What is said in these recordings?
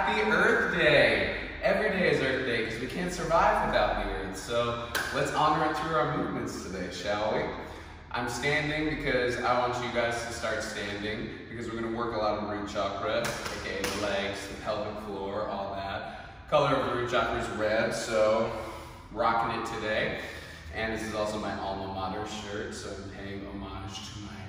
Happy Earth Day! Every day is Earth Day because we can't survive without the Earth. So let's honor it through our movements today, shall we? I'm standing because I want you guys to start standing because we're going to work a lot of the root chakra, aka the legs, the pelvic floor, all that. Color of the root chakra is red, so rocking it today. And this is also my alma mater shirt, so I'm paying homage to my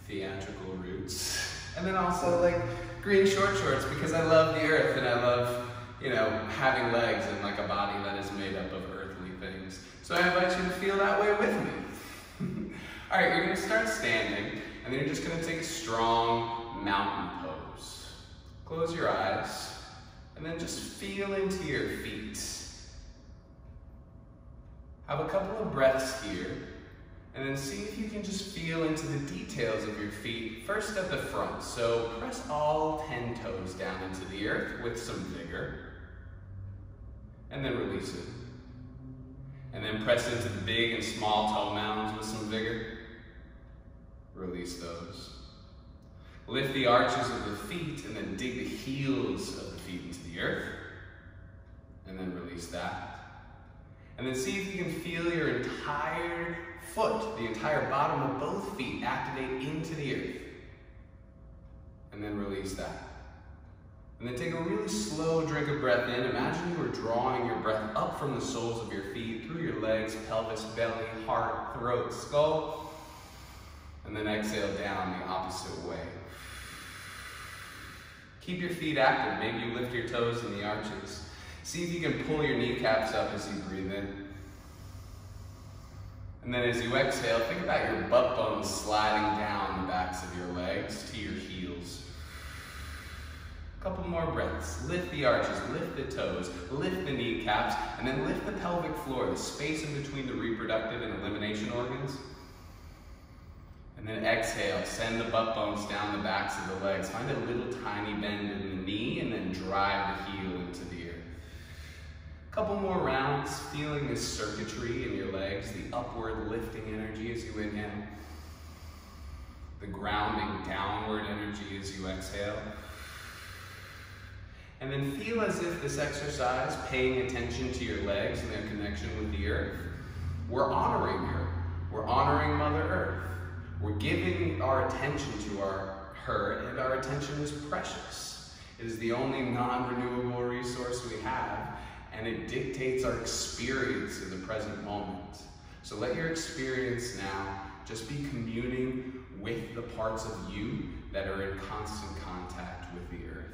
theatrical roots. And then also like green short shorts because I love the earth and I love, you know, having legs and like a body that is made up of earthly things. So I invite you to feel that way with me. All right, you're gonna start standing and then you're just gonna take a strong mountain pose. Close your eyes and then just feel into your feet. Have a couple of breaths here, and then see if you can just feel into the details of your feet, first at the front. So press all 10 toes down into the earth with some vigor, and then release it. And then press into the big and small toe mounds with some vigor. Release those. Lift the arches of the feet, and then dig the heels of the feet into the earth, and then release that. And then see if you can feel your entire foot, the entire bottom of both feet, activate into the earth. And then release that. And then take a really slow drink of breath in. Imagine you were drawing your breath up from the soles of your feet, through your legs, pelvis, belly, heart, throat, skull. And then exhale down the opposite way. Keep your feet active. Maybe you lift your toes in the arches. See if you can pull your kneecaps up as you breathe in. And then as you exhale, think about your butt bones sliding down the backs of your legs to your heels. A couple more breaths. Lift the arches, lift the toes, lift the kneecaps, and then lift the pelvic floor, the space in between the reproductive and elimination organs. And then exhale, send the butt bones down the backs of the legs. Find a little tiny bend in the knee and then drive the heel into the earth. Couple more rounds, feeling this circuitry in your legs, the upward lifting energy as you inhale, the grounding downward energy as you exhale. And then feel as if this exercise, paying attention to your legs and their connection with the earth, we're honoring her. We're honoring Mother Earth. We're giving our attention to her, and our attention is precious. It is the only non-renewable resource we have, and it dictates our experience in the present moment. So let your experience now just be communing with the parts of you that are in constant contact with the earth.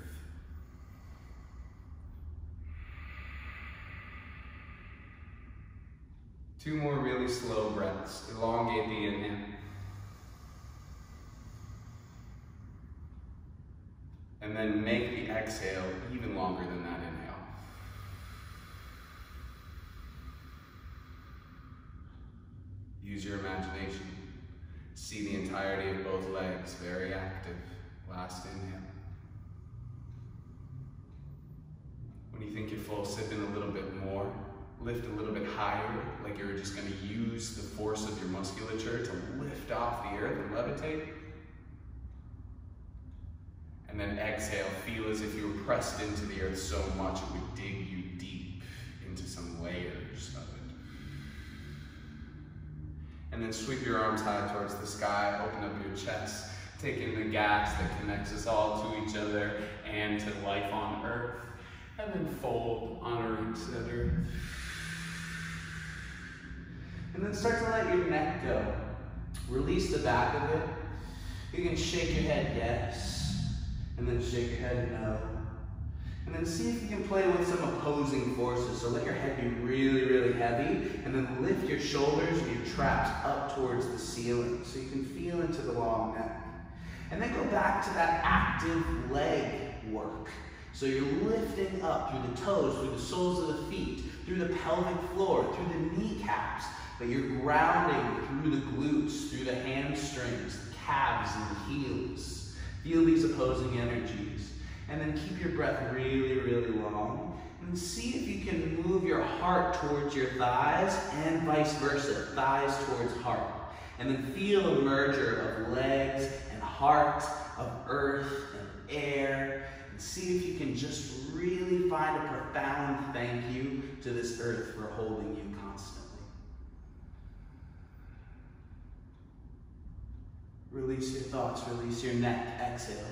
Two more really slow breaths. Elongate the inhale. And then make the exhale even longer than that inhale. Use your imagination. See the entirety of both legs, very active. Last inhale. When you think you're full, sip in a little bit more. Lift a little bit higher, like you're just going to use the force of your musculature to lift off the earth and levitate. And then exhale, feel as if you were pressed into the earth so much it would dig you deep into some layers of it. And then sweep your arms high towards the sky, open up your chest, take in the gas that connects us all to each other and to life on earth. And then fold, honoring Said Earth. And then start to let your neck go. Release the back of it. You can shake your head yes, and then shake your head no. And then see if you can play with some opposing forces. So let your head be really, really heavy, and then lift your shoulders and your traps up towards the ceiling so you can feel into the long neck. And then go back to that active leg work. So you're lifting up through the toes, through the soles of the feet, through the pelvic floor, through the kneecaps, but you're grounding through the glutes, through the hamstrings, the calves, and the heels. Feel these opposing energies. And then keep your breath really, really long. And see if you can move your heart towards your thighs and vice versa, thighs towards heart. And then feel a merger of legs and heart, of earth and air, And see if you can just really find a profound thank you to this earth for holding you constantly. Release your thoughts, release your neck, exhale.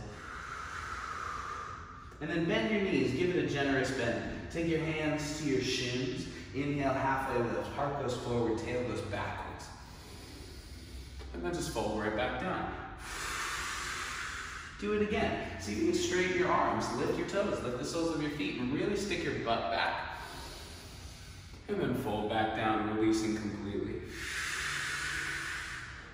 And then bend your knees, give it a generous bend. Take your hands to your shins. Inhale, halfway lift. Heart goes forward, tail goes backwards. And then just fold right back down. Do it again. See if you can straighten your arms, lift your toes, lift the soles of your feet, and really stick your butt back. And then fold back down, releasing completely.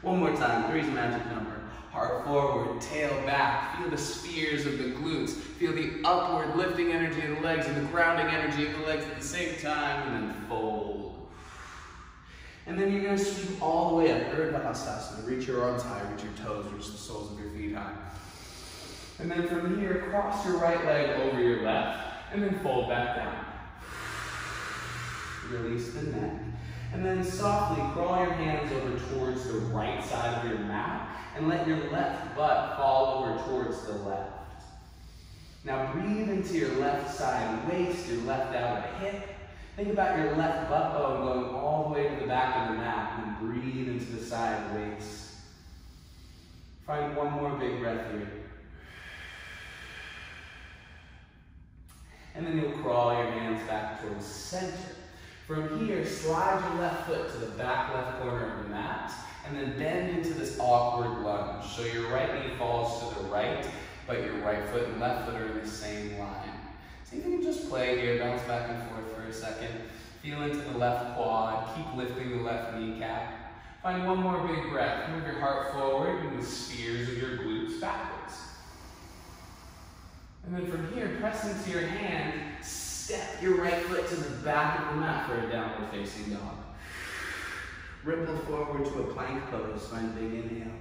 One more time, 3's a magic number. Heart forward, tail back. Feel the spheres of the glutes. Feel the upward lifting energy of the legs and the grounding energy of the legs at the same time, and then fold. And then you're going to sweep all the way up, Urdhva Hastasana. Reach your arms high, reach your toes, reach the soles of your feet high. And then from here, cross your right leg over your left, and then fold back down. Release the neck. And then softly crawl your hands over towards the right side of your mat, and let your left butt fall over towards the left. Now breathe into your left side waist, your left outer hip. Think about your left butt bone going all the way to the back of the mat, and breathe into the side waist. Find one more big breath here. And then you'll crawl your hands back towards center. From here, slide your left foot to the back left corner of the mat, and then bend into this awkward lunge. So your right knee falls to the right, but your right foot and left foot are in the same line. See if you can just play here, bounce back and forth for a second. Feel into the left quad, keep lifting the left kneecap. Find one more big breath. Move your heart forward and the spheres of your glutes backwards. And then from here, press into your hand, step your right foot to the back of the mat for a downward facing dog. Ripple forward to a plank pose, find a big inhale.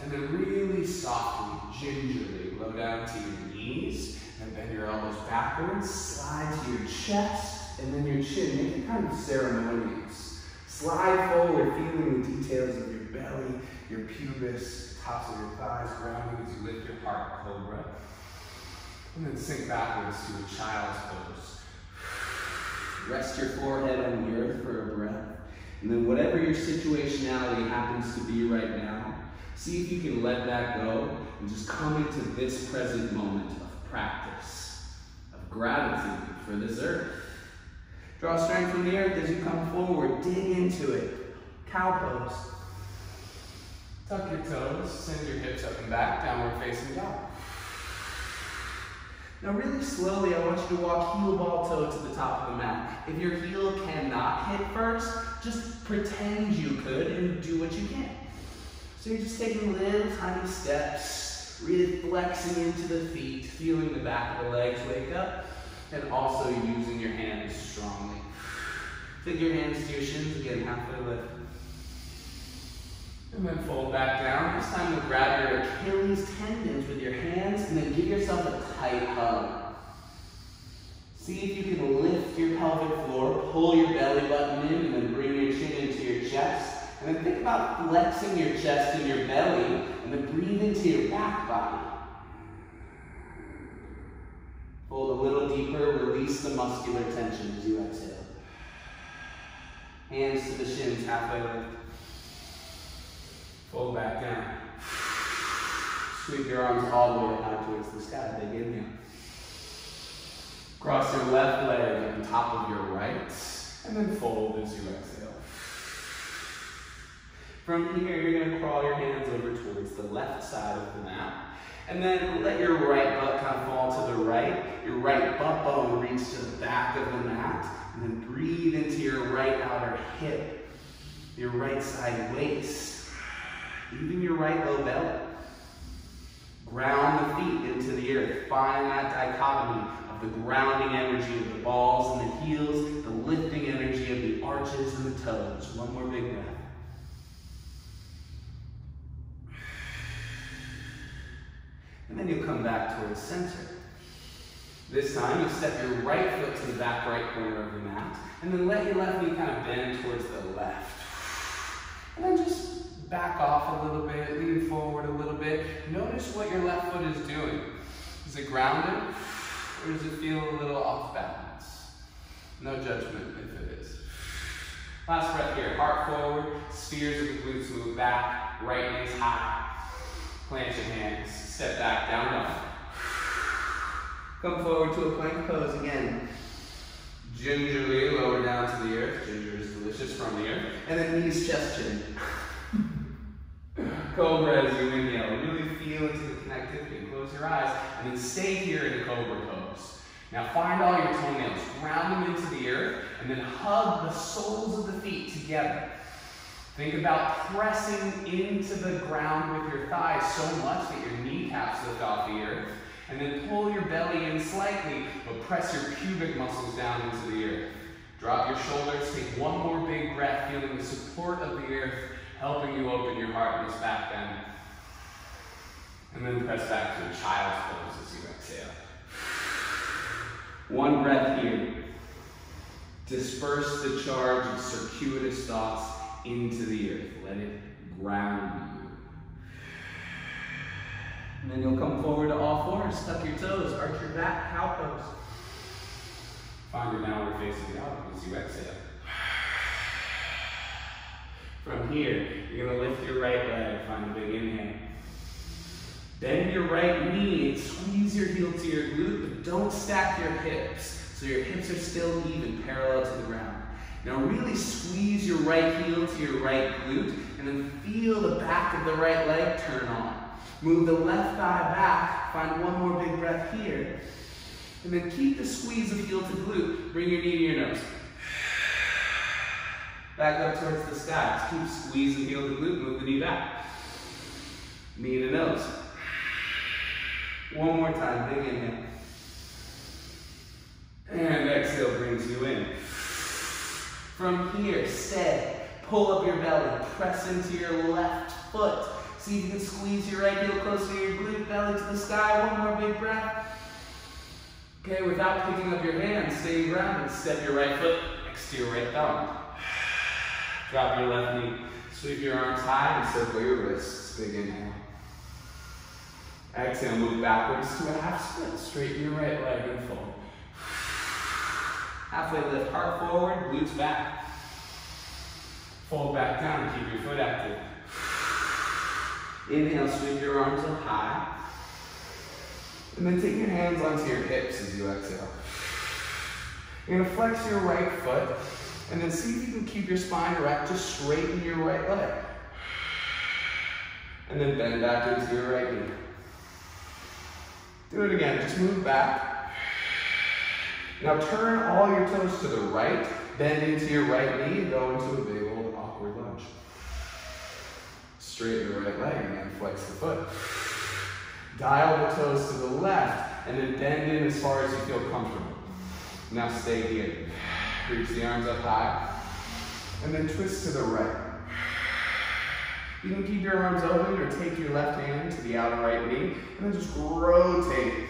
And then really softly, gingerly, low down to your knees, and bend your elbows backwards, slide to your chest, and then your chin. Make it kind of ceremonious. Slide forward, feeling the details of your belly, your pubis, tops of your thighs, grounding as you lift your heart, cobra. And then sink backwards to a child's pose. Rest your forehead on the earth for a breath. And then whatever your situationality happens to be right now, see if you can let that go and just come into this present moment of practice, of gratitude for this earth. Draw strength from the earth as you come forward. Dig into it. Cow pose. Tuck your toes, send your hips up and back, downward facing dog. Now really slowly, I want you to walk heel ball toe to the top of the mat. If your heel cannot hit first, just pretend you could and do what you can. So you're just taking little tiny steps, really flexing into the feet, feeling the back of the legs wake up, and also using your hands strongly. Take your hands to your shins again, halfway lift. And then fold back down. This time you'll grab your Achilles tendons with your hands and then give yourself a tight hug. See if you can lift your pelvic floor, pull your belly button in, and then bring your chin into your chest. And then think about flexing your chest and your belly, and then breathe into your back body. Fold a little deeper, release the muscular tension as you exhale. Hands to the shins, halfway lift. Fold back down. Sweep your arms all the way out towards the sky. Big inhale. Cross your left leg on top of your right, and then fold as you exhale. From here, you're going to crawl your hands over towards the left side of the mat, and then let your right butt kind of fall to the right. Your right butt bone reach to the back of the mat, and then breathe into your right outer hip, your right side waist. Even your right low belly. Ground the feet into the earth. Find that dichotomy of the grounding energy of the balls and the heels, the lifting energy of the arches and the toes. One more big breath. And then you'll come back towards center. This time you step your right foot to the back right corner of the mat, and then let your left knee kind of bend towards the left. And then just back off a little bit, lean forward a little bit. Notice what your left foot is doing. Is Is it grounded, or does it feel a little off balance? No judgment if it is. Last breath here, heart forward, spheres of the glutes move back, right knee's high. Plant your hands, step back, down dog. Come forward to a plank pose again. Gingerly lower down to the earth. Ginger is delicious from the earth. And then knees, chest, chin. Cobra as you inhale. Really feel into the connectivity. Close your eyes and then stay here in a cobra pose. Now find all your toenails, ground them into the earth, and then hug the soles of the feet together. Think about pressing into the ground with your thighs so much that your kneecaps lift off the earth. And then pull your belly in slightly, but press your pubic muscles down into the earth. Drop your shoulders, take one more big breath, feeling the support of the earth, helping you open your heart in this back bend. And then press back to a child's pose as you exhale. One breath here. Disperse the charge of circuitous thoughts into the earth. Let it ground you. And then you'll come forward to all fours, tuck your toes, arch your back, cow pose. Find your downward facing dog as you exhale. From here, you're going to lift your right leg, find a big inhale. Bend your right knee and squeeze your heel to your glute, but don't stack your hips. So your hips are still even, parallel to the ground. Now really squeeze your right heel to your right glute, and then feel the back of the right leg turn on. Move the left thigh back, find one more big breath here. And then keep the squeeze of heel to glute. Bring your knee to your nose. Back up towards the sky. Just keep squeezing heel to glute, move the knee back. Knee to nose. One more time, big inhale. And exhale brings you in. From here, stay. Pull up your belly, press into your left foot. See if you can squeeze your right heel close to your glute, belly to the sky. One more big breath. Okay, without picking up your hands, stay grounded. Step your right foot next to your right thumb. Drop your left knee. Sweep your arms high and circle your wrists. Big inhale. Exhale, move backwards to a half split. Straighten your right leg and fold. Halfway lift, heart forward, glutes back. Fold back down, keep your foot active. Inhale, sweep your arms up high. And then take your hands onto your hips as you exhale. You're gonna flex your right foot, and then see if you can keep your spine erect, just straighten your right leg. And then bend back into your right knee. Do it again, just move back. Now turn all your toes to the right, bend into your right knee, and go into a big old awkward lunge. Straighten your right leg again, flex the foot. Dial the toes to the left, and then bend in as far as you feel comfortable. Now stay here. Reach the arms up high, and then twist to the right. You can keep your arms open or take your left hand to the outer right knee, and then just rotate.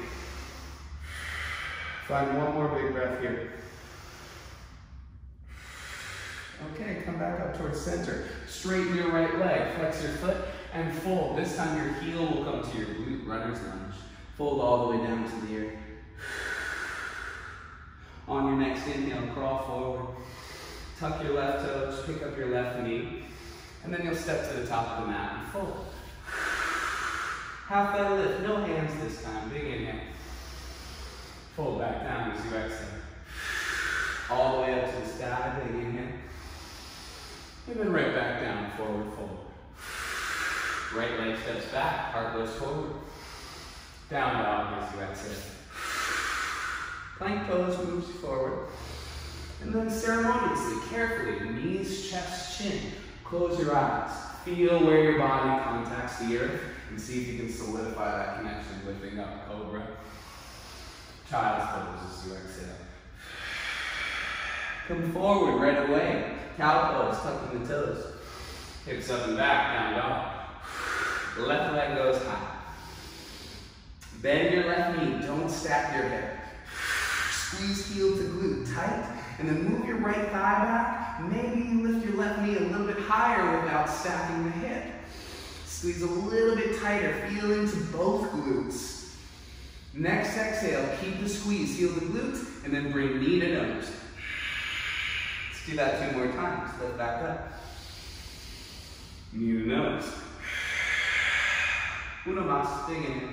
Find one more big breath here. Okay, come back up towards center. Straighten your right leg, flex your foot, and fold. This time your heel will come to your glute runner's lunge. Fold all the way down to the earth. On your next inhale, crawl forward. Tuck your left toes, pick up your left knee, and then you'll step to the top of the mat and fold. Halfway lift, no hands this time, big inhale. Fold back down as you exhale. All the way up to the sky, big inhale. And then right back down, forward fold. Right leg steps back, heart goes forward. Down dog as you exhale. Plank pose moves forward. And then ceremoniously, carefully, knees, chest, chin. Close your eyes. Feel where your body contacts the earth and see if you can solidify that connection, lifting up, cobra. Child's pose as you exhale. Come forward right away. Cow pose, tucking the toes. Hips up and back, down dog. Left leg goes high. Bend your left knee, don't stack your hip. Squeeze heel to glute tight, and then move your right thigh back. Maybe you lift your left knee a little bit higher without stacking the hip. Squeeze a little bit tighter, feel into both glutes. Next exhale, keep the squeeze, heel the glutes, and then bring knee to nose. Let's do that 2 more times. Lift back up. Knee to nose. Uno mas, big inhale.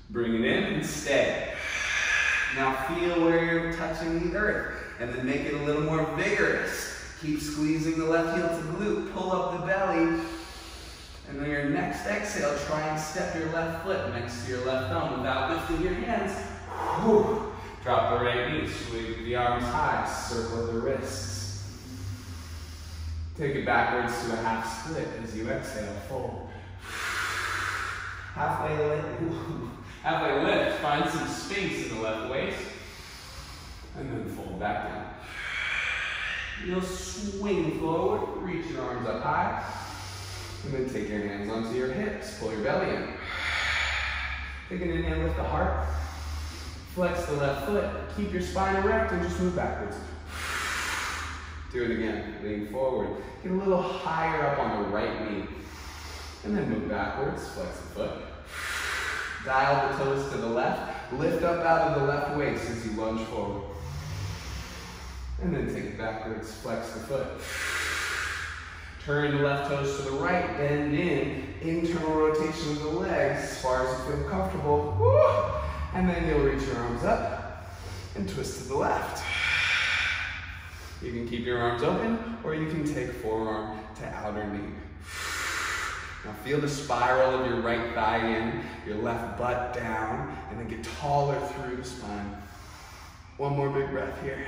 Bring it in and stay. Now feel where you're touching the earth, and then make it a little more vigorous. Keep squeezing the left heel to glute, pull up the belly, and on your next exhale, try and step your left foot next to your left thumb without lifting your hands. Whew. Drop the right knee, sweep the arms high, circle the wrists. Take it backwards to a half split as you exhale, fold. Halfway lift, find some space in the left waist, and then fold back down. You'll swing forward, reach your arms up high, and then take your hands onto your hips, pull your belly in. Take an inhale, lift the heart, flex the left foot, keep your spine erect, and just move backwards. Do it again, lean forward, get a little higher up on the right knee, and then move backwards, flex the foot. Dial the toes to the left, lift up out of the left waist as you lunge forward. And then take it backwards, flex the foot. Turn the left toes to the right, bend in, internal rotation of the legs as far as you feel comfortable. Woo! And then you'll reach your arms up and twist to the left. You can keep your arms open, or you can take forearm to outer knee. Now feel the spiral of your right thigh in, your left butt down, and then get taller through the spine. One more big breath here.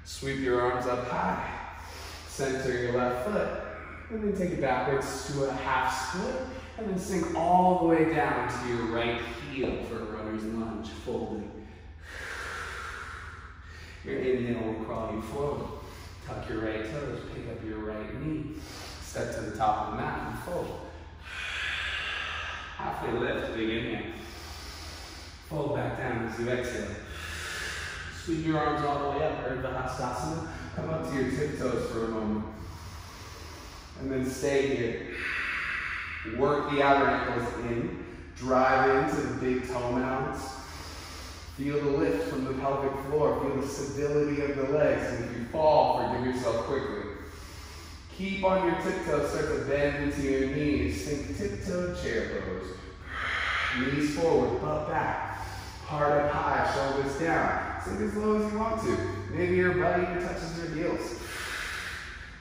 Sweep your arms up high, center your left foot, and then take it backwards to a half split, and then sink all the way down to your right heel for a runner's lunge, folding. Your inhale will crawl you forward. Tuck your right toes, pick up your right knee, step to the top of the mat and fold. Halfway lift, big inhale. Fold back down as you exhale. Sweep your arms all the way up, Urdhva Hastasana. Come up to your tiptoes for a moment. And then stay here. Work the outer ankles in. Drive into the big toe mounts. Feel the lift from the pelvic floor. Feel the stability of the legs. And if you fall, forgive yourself quickly. Keep on your tiptoes. Start to bend into your knees. Think tiptoe chair pose. Knees forward, butt back. Heart up high, shoulders down. Sink as low as you want to. Maybe your butt even touches your heels.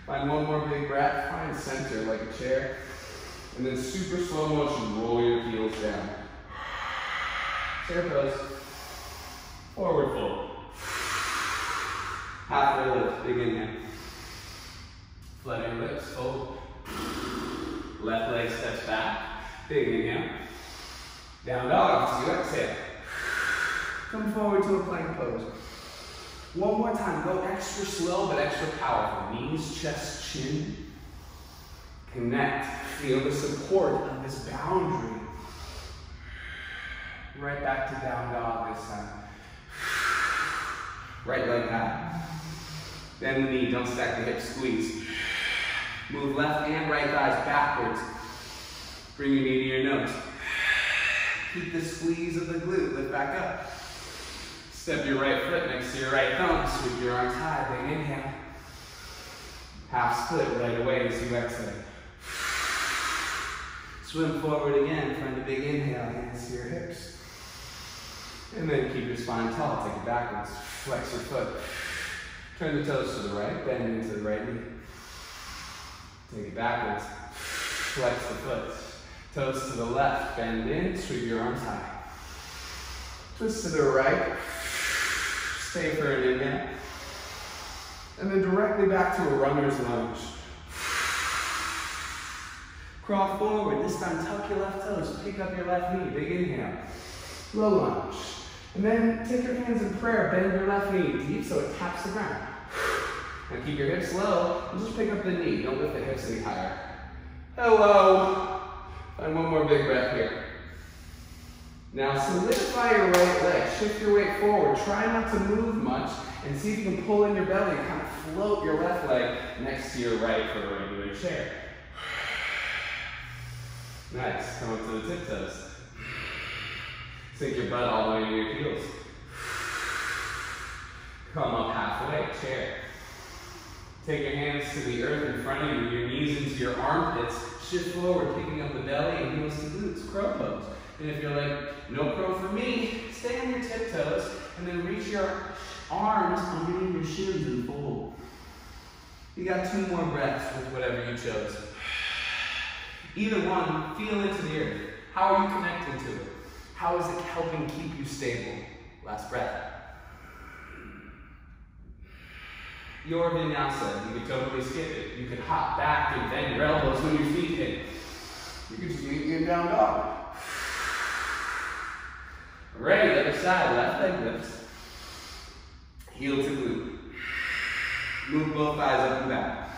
Find one more big breath. Find center like a chair. And then super slow motion, roll your heels down. Chair pose. Forward fold. Halfway lift, big inhale. Flutter your lips, fold. Left leg steps back. Big inhale. Down dog as you exhale. Come forward to a plank pose. One more time, go extra slow but extra powerful. Knees, chest, chin. Connect, feel the support of this boundary. Right back to down dog this time. Right leg high. Bend the knee, don't stack the hips, squeeze. Move left and right thighs backwards. Bring your knee to your nose. Keep the squeeze of the glute, lift back up. Step your right foot next to your right thumb, sweep your arms high, big inhale. Half split right away as you exhale. Swim forward again, find a big inhale, hands to your hips. And then keep your spine tall, take it backwards, flex your foot. Turn the toes to the right, bend into the right knee. Take it backwards, flex the foot. Toes to the left, bend in, sweep your arms high. Twist to the right. Stay for an inhale. And then directly back to a runner's lunge. Crawl forward. This time tuck your left toes. Pick up your left knee. Big inhale. Low lunge. And then take your hands in prayer. Bend your left knee deep so it taps the ground. And keep your hips low. And just pick up the knee. Don't lift the hips any higher. Hello. Find one more big breath here. Now solidify your right leg, shift your weight forward, try not to move much, and see if you can pull in your belly and kind of float your left leg next to your right for a regular chair. Nice. Come up to the tiptoes. Sink your butt all the way to your heels. Come up halfway, chair. Take your hands to the earth in front of you, your knees into your armpits. Shift forward, picking up the belly and heels to glutes. Crow pose. And if you're like, no crow for me, stay on your tiptoes and then reach your arms underneath your shins and fold. You got 2 more breaths with whatever you chose. Either one, feel into the earth. How are you connecting to it? How is it helping keep you stable? Last breath. Your vinyasa, you could totally skip it. You could hop back and bend your elbows when your feet hit. You could just meet in down dog. Ready, other side, left leg lifts. Heel to glute. Move both thighs up and back.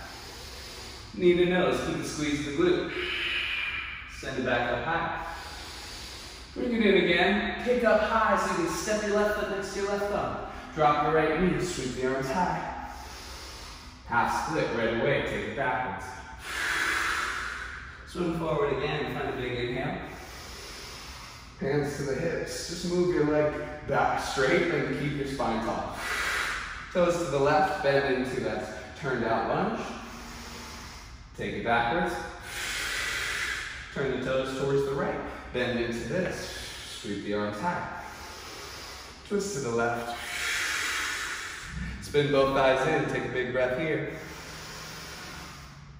Knee to nose, keep the squeeze to glute. Send it back up high. Bring it in again. Pick up high so you can step your left foot next to your left thumb. Drop your right knee, sweep the arms high. Half split right away, take it backwards. Swim forward again, find a big inhale. Hands to the hips. Just move your leg back straight and keep your spine tall. Toes to the left, bend into that turned out lunge. Take it backwards. Turn the toes towards the right. Bend into this. Sweep the arms high. Twist to the left. Spin both thighs in, take a big breath here.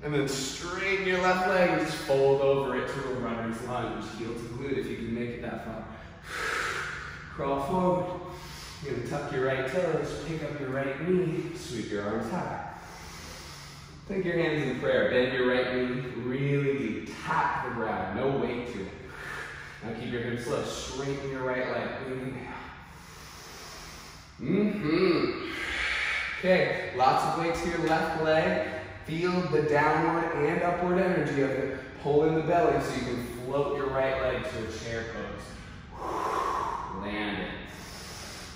And then straighten your left leg and just fold over it to a runner's lunge. Heel to glute if you can make it that far. Crawl forward. You're gonna tuck your right toes, pick up your right knee, sweep your arms high. Take your hands in prayer, bend your right knee really deep. Tap the ground, no weight to it. Now keep your hips low, straighten your right leg, big inhale. Okay, lots of weight to your left leg. Feel the downward and upward energy of it. Pull in the belly so you can float your right leg to a chair pose. Land it.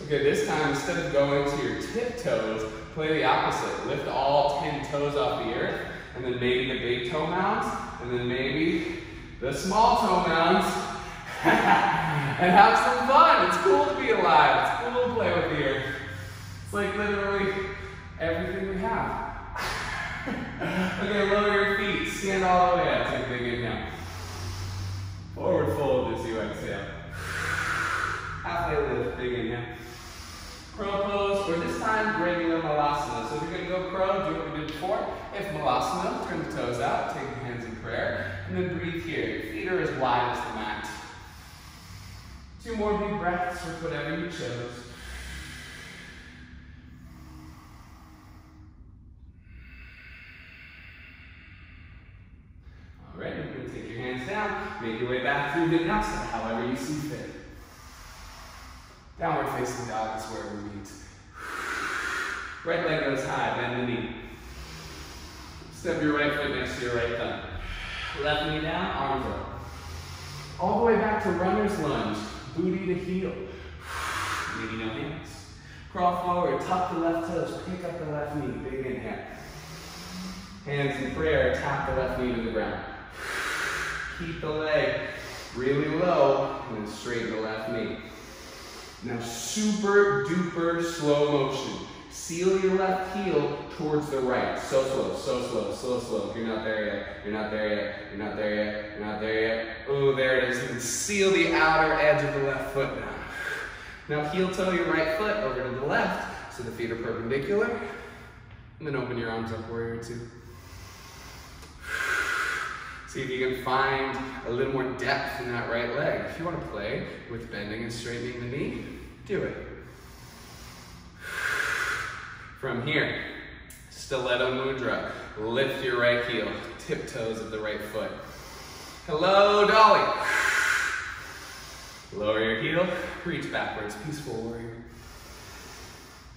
Okay, this time instead of going to your tiptoes, play the opposite. Lift all 10 toes off the earth, and then maybe the big toe mounds, and then maybe the small toe mounds. And have some fun. It's cool to be alive. It's cool to play with the earth. It's like literally everything we have. Okay, lower your feet. Stand all the way up. Take a big inhale. Forward fold as you exhale. Halfway lift, big inhale. Crow pose, or this time regular malasana. So if you're going to go crow, do what we did before. If malasana, turn the toes out, take your hands in prayer, and then breathe here. Your feet are as wide as the mat. 2 more big breaths with whatever you chose. All right, you're going to take your hands down, make your way back through vinyasa, however you see fit. Downward facing dog is where we meet. Right leg goes high, bend the knee. Step your right foot next to your right thumb. Left knee down, arms up. All the way back to runner's lunge, booty to heel. Maybe no hands. Crawl forward, tuck the left toes, pick up the left knee, big inhale. Hands in prayer, tap the left knee to the ground. Keep the leg really low, and then straighten the left knee. Now super duper slow motion. Seal your left heel towards the right. So slow, so slow, so slow. You're not there yet, you're not there yet, you're not there yet, you're not there yet. Oh, there it is. You can seal the outer edge of the left foot now. Now heel toe your right foot over to the left so the feet are perpendicular. And then open your arms up, warrior 2. See if you can find a little more depth in that right leg. If you want to play with bending and straightening the knee, do it. From here, stiletto mudra. Lift your right heel, tiptoes of the right foot. Hello, dolly. Lower your heel, reach backwards, peaceful warrior.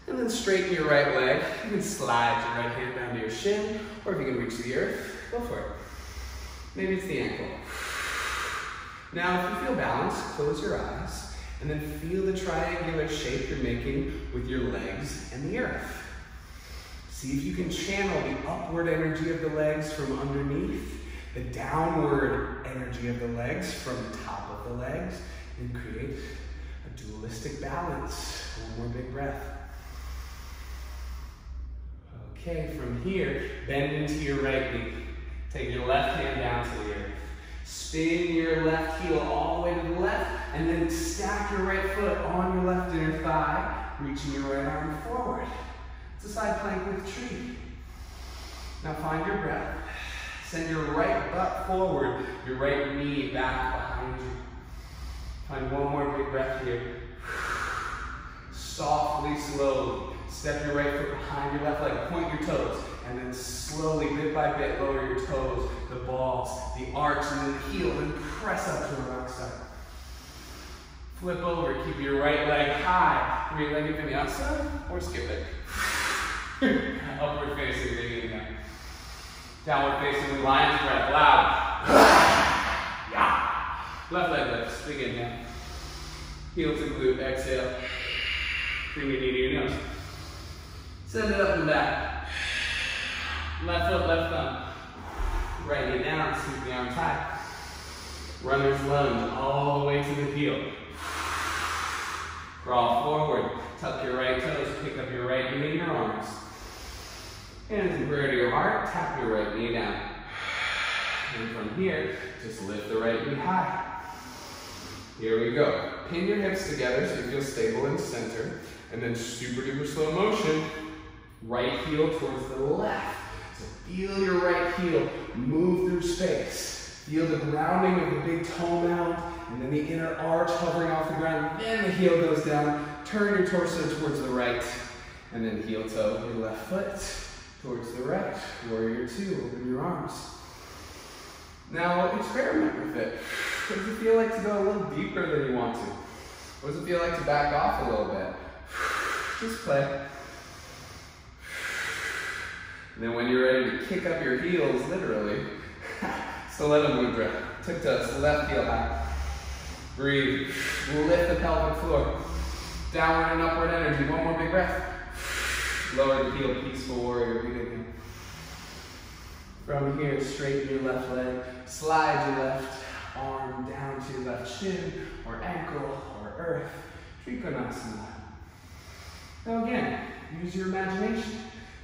And then straighten your right leg. You can slide your right hand down to your shin, or if you can reach the earth, go for it. Maybe it's the ankle. Now, if you feel balanced, close your eyes, and then feel the triangular shape you're making with your legs and the earth. See if you can channel the upward energy of the legs from underneath the downward energy of the legs from the top of the legs and create a dualistic balance. One more big breath. Okay, from here, bend into your right knee. Take your left hand down to the earth. Spin your left heel all the way to the left, and then stack your right foot on your left inner thigh, reaching your right arm forward. It's a side plank with tree. Now find your breath. Send your right butt forward, your right knee back behind you. Find one more big breath here. Softly, slowly, step your right foot behind your left leg, point your toes, and then slowly, bit by bit, lower your toes, the balls, the arch, and then the heel, and press up to a rock side. Flip over, keep your right leg high, three-legged vinyasa, or skip it. Upward facing, big inhale. Downward facing, lion's breath, loud. Yeah. Left leg lifts, big inhale. Heel to glute, exhale. Bring your knee to your nose. Send it up and back. Left foot, left thumb. Right knee down, sweep the arms high. Runner's lunge all the way to the heel. Crawl forward, tuck your right toes, pick up your right knee in your arms. Hands in prayer to your heart, tap your right knee down. And from here, just lift the right knee high. Here we go. Pin your hips together so you feel stable in center. And then super duper slow motion, right heel towards the left. So feel your right heel move through space. Feel the grounding of the big toe mound, and then the inner arch hovering off the ground. Then the heel goes down. Turn your torso towards the right, and then heel toe your left foot towards the right. Warrior two, open your arms. Now experiment with it. What does it feel like to go a little deeper than you want to? What does it feel like to back off a little bit? Just play. And then when you're ready to kick up your heels, literally, stiletto mudra. Tiptoes, left heel high. Breathe. Lift the pelvic floor. Downward and upward energy. One more big breath. Lower the heel, peaceful warrior. Big inhale. From here, straighten your left leg. Slide your left arm down to your left shin, or ankle, or earth. Trikonasana. Now again, use your imagination.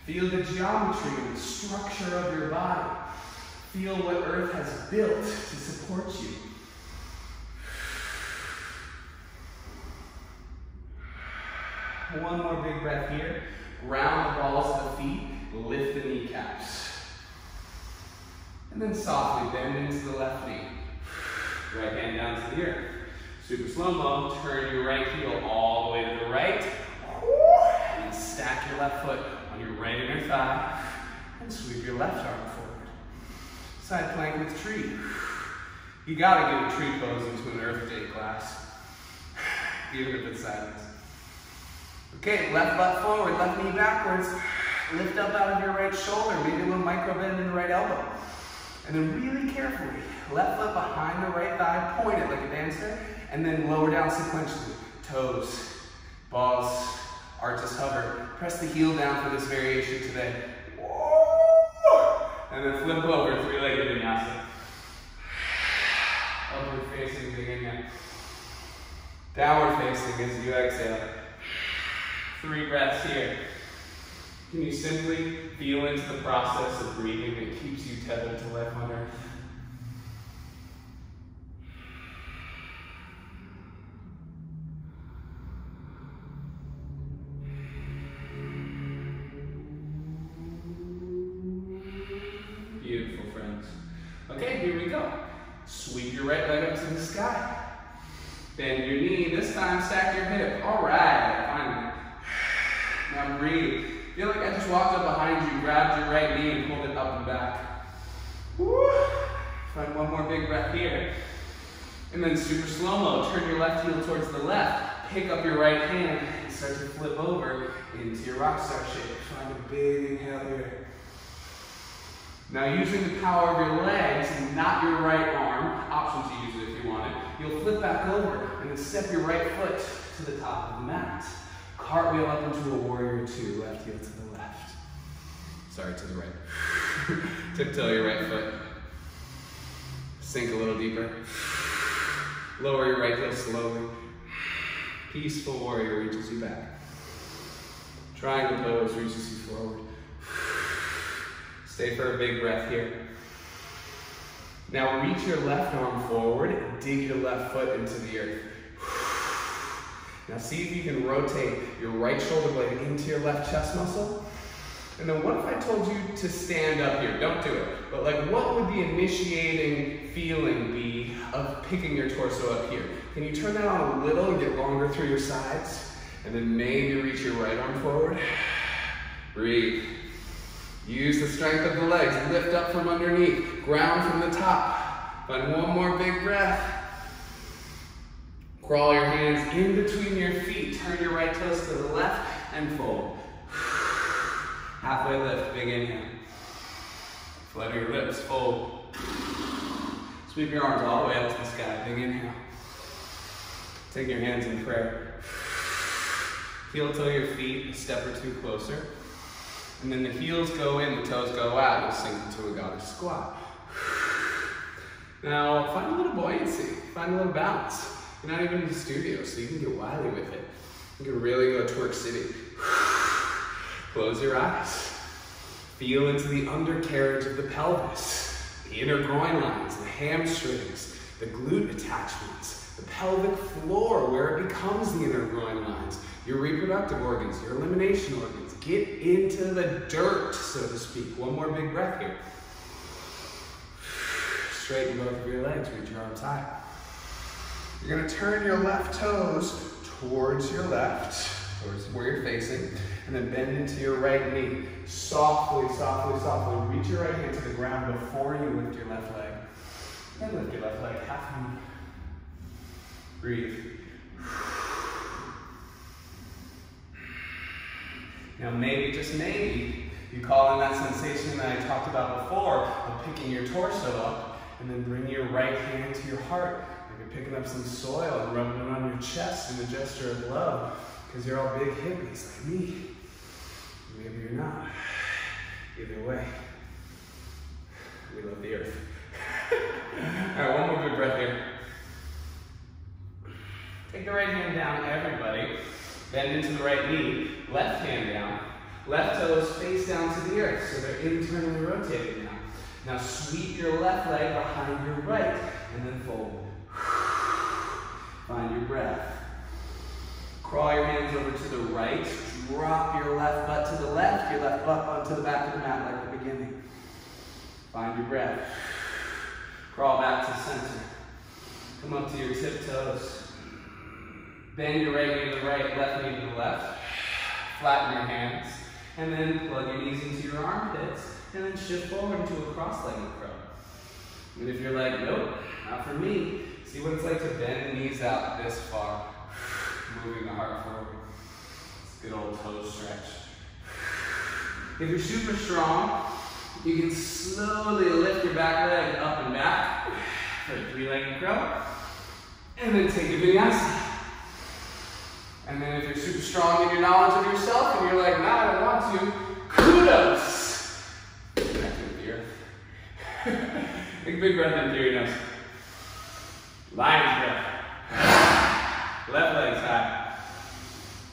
Feel the geometry and the structure of your body. Feel what earth has built to support you. One more big breath here. Round the balls of the feet, lift the kneecaps. And then softly bend into the left knee. Right hand down to the earth. Super slow-mo, turn your right heel all the way to the right. And stack your left foot on your right inner thigh. And sweep your left arm forward. Side plank with tree. You gotta give a tree pose into an Earth Day class. Even if it's silence. Okay, left butt forward, left knee backwards. Lift up out of your right shoulder, maybe a little micro bend in the right elbow. And then really carefully, left foot behind the right thigh, point it like a dancer, and then lower down sequentially. Toes, balls, arches hover. Press the heel down for this variation today. And then flip over, three-legged vinyasa. Upward facing, big inhale. Downward facing as you exhale. 3 breaths here. Can you simply feel into the process of breathing that keeps you tethered to life on earth? Beautiful, friends. Okay, here we go. Sweep your right leg up to the sky. Bend your knee. This time, stack your hip. All right, finally. Now breathe. Feel like I just walked up behind you, grabbed your right knee, and pulled it up and back. Woo. Find one more big breath here. And then super slow-mo, turn your left heel towards the left. Pick up your right hand and start to flip over into your rock star shape. Find a big inhale here. Now using the power of your legs and not your right arm, option to use it if you want it, you'll flip back over and then step your right foot to the top of the mat. Cartwheel up into a warrior two, left heel to the left. Sorry, to the right. Tiptoe your right foot. Sink a little deeper. Lower your right heel slowly. Peaceful warrior reaches you back. Triangle pose reaches you forward. Stay for a big breath here. Now reach your left arm forward and dig your left foot into the earth. Now see if you can rotate your right shoulder blade into your left chest muscle. And then what if I told you to stand up here? Don't do it. But like, what would the initiating feeling be of picking your torso up here? Can you turn that on a little and get longer through your sides? And then maybe reach your right arm forward. Breathe. Use the strength of the legs. Lift up from underneath. Ground from the top. Find one more big breath. Crawl your hands in between your feet. Turn your right toes to the left and fold. Halfway lift, big inhale. Flutter your lips, fold. Sweep your arms all the way up to the sky, big inhale. Take your hands in prayer. Heel toe your feet a step or two closer. And then the heels go in, the toes go out. You'll sink into a goddess squat. Now, find a little buoyancy, find a little balance. You're not even in the studio, so you can get wily with it. You can really go twerk city. Close your eyes. Feel into the undercarriage of the pelvis, the inner groin lines, the hamstrings, the glute attachments, the pelvic floor where it becomes the inner groin lines, your reproductive organs, your elimination organs. Get into the dirt, so to speak. One more big breath here. Straighten both of your legs, reach your arms high. You're gonna turn your left toes towards your left, towards where you're facing, and then bend into your right knee. Softly, softly, softly. Reach your right hand to the ground before you lift your left leg. And lift your left leg half knee. Breathe. Now maybe, just maybe, you call in that sensation that I talked about before of picking your torso up and then bring your right hand to your heart. Maybe picking up some soil and rubbing it on your chest in a gesture of love because you're all big hippies like me. Maybe you're not. Either way, we love the earth. All right, one more big breath here. Take the right hand down, everybody. Bend into the right knee. Left hand down. Left toes face down to the earth, so they're internally rotated now. Now sweep your left leg behind your right, and then fold. Find your breath. Crawl your hands over to the right. Drop your left butt to the left, your left butt onto the back of the mat like the beginning. Find your breath. Crawl back to center. Come up to your tiptoes. Bend your right knee to the right, left knee to the left. Flatten your hands. And then plug your knees into your armpits. And then shift forward into a cross-legged crow. And if you're like, nope, not for me, see what it's like to bend the knees out this far. Moving the heart forward. It's a good old toe stretch. If you're super strong, you can slowly lift your back leg up and back for a three-legged crow. And then take a vinyasa. And then if you're super strong in your knowledge of yourself and you're like, nah, I don't want to, kudos. Connect with the earth. Take a big breath in through your nose. Lion's breath. Left leg's high.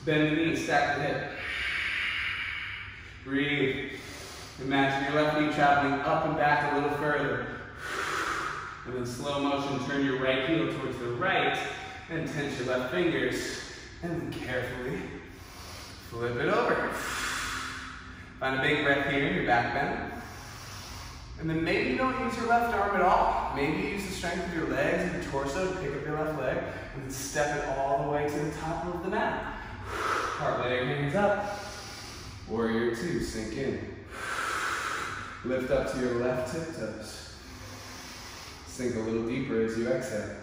Bend the knee, stack the hip. Breathe. Imagine your left knee traveling up and back a little further. And then slow motion, turn your right heel towards the right and tense your left fingers. And then carefully flip it over. Find a big breath here in your back bend. And then maybe you don't use your left arm at all. Maybe you use the strength of your legs and your torso to pick up your left leg and then step it all the way to the top of the mat. Heart leg, hands up. Warrior two, sink in. Lift up to your left tiptoes. Sink a little deeper as you exhale.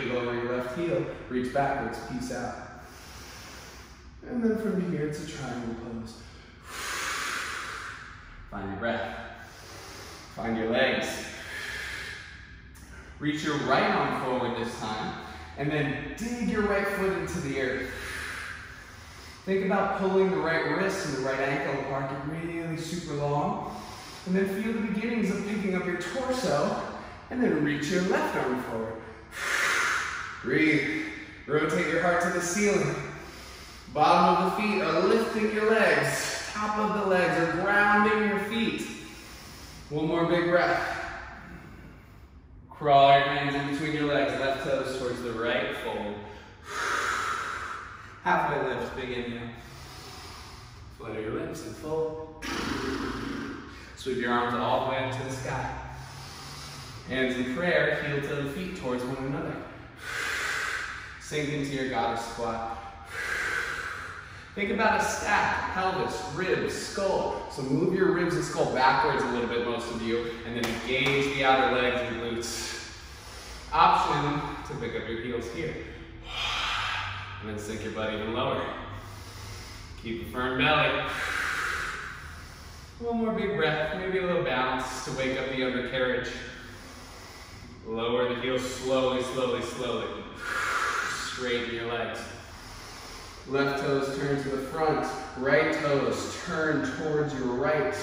Lower your left heel, reach backwards, peace out. And then from here, it's a triangle pose. Find your breath. Find your legs. Reach your right arm forward this time, and then dig your right foot into the earth. Think about pulling the right wrist and the right ankle apart, get really super long, and then feel the beginnings of picking up your torso And then reach your left arm forward. Breathe. Rotate your heart to the ceiling. Bottom of the feet are lifting your legs. Top of the legs are grounding your feet. One more big breath. Crawl your hands in between your legs. Left toes towards the right. Fold. Halfway lift. Big inhale. Flutter your lips and fold. Sweep your arms all the way up to the sky. Hands in prayer, heel to the feet towards one another. Sink into your goddess squat. Think about a stack, pelvis, ribs, skull. So move your ribs and skull backwards a little bit, most of you, and then engage the outer legs and glutes. Option to pick up your heels here. And then sink your butt even lower. Keep a firm belly. One more big breath, maybe a little bounce to wake up the undercarriage. Lower the heels slowly, slowly, slowly. Straighten your legs. Left toes turn to the front. Right toes turn towards your right.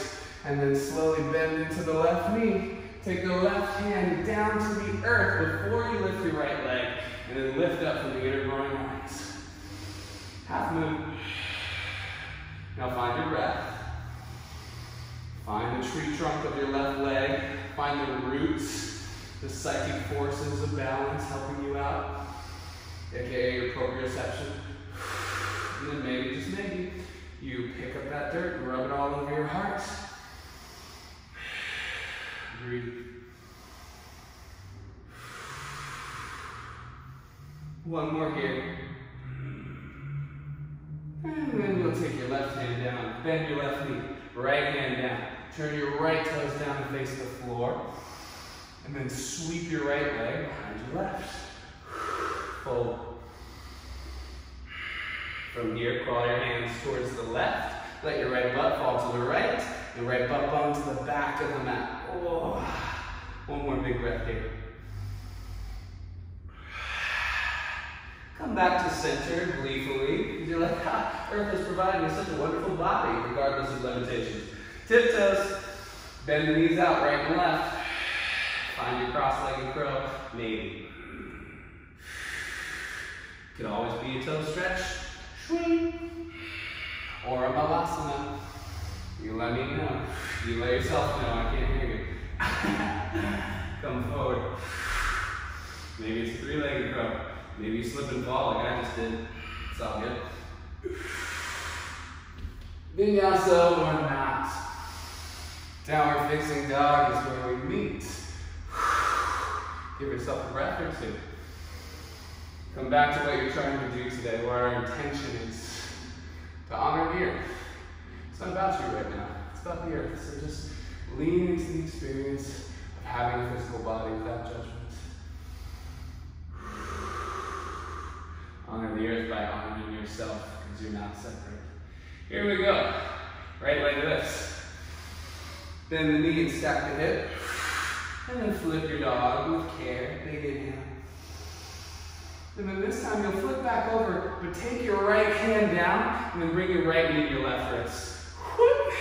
And then slowly bend into the left knee. Take the left hand down to the earth before you lift your right leg. And then lift up from the inner groin lines. Half moon. Now find your breath. Find the tree trunk of your left leg. Find the roots, the psychic forces of balance helping you out, aka your proprioception. And then maybe, just maybe, you pick up that dirt and rub it all over your heart. Breathe. One more here. And then you'll take your left hand down, bend your left knee, right hand down. Turn your right toes down and face the floor. And then sweep your right leg behind your left. Fold. From here, crawl your hands towards the left. Let your right butt fall to the right. Your right butt bone to the back of the mat. Oh. One more big breath here. Come back to center gleefully. You're like, Earth is providing me such a wonderful body, regardless of limitations. Tiptoes. Bend the knees out, right and left. Find your cross-legged crow. Maybe. Could always be a toe stretch. Swing. Or a malasana. You let me know. You let yourself know. I can't hear you. Come forward. Maybe it's a three-legged crow. Maybe you slip and fall like I just did. It's all good. Vinyasa or not. Downward facing dog is where we meet. Give yourself a breath or two. Come back to what you're trying to do today, where our intention is to honor the earth. It's not about you right now. It's about the earth. So just lean into the experience of having a physical body without judgment. Honor the earth by honoring yourself, because you're not separate. Here we go. Right leg lifts. Bend the knee and stack the hip. And then flip your dog with care. Big inhale. And then this time you'll flip back over, but take your right hand down, and then bring your right knee to your left wrist. Whoop.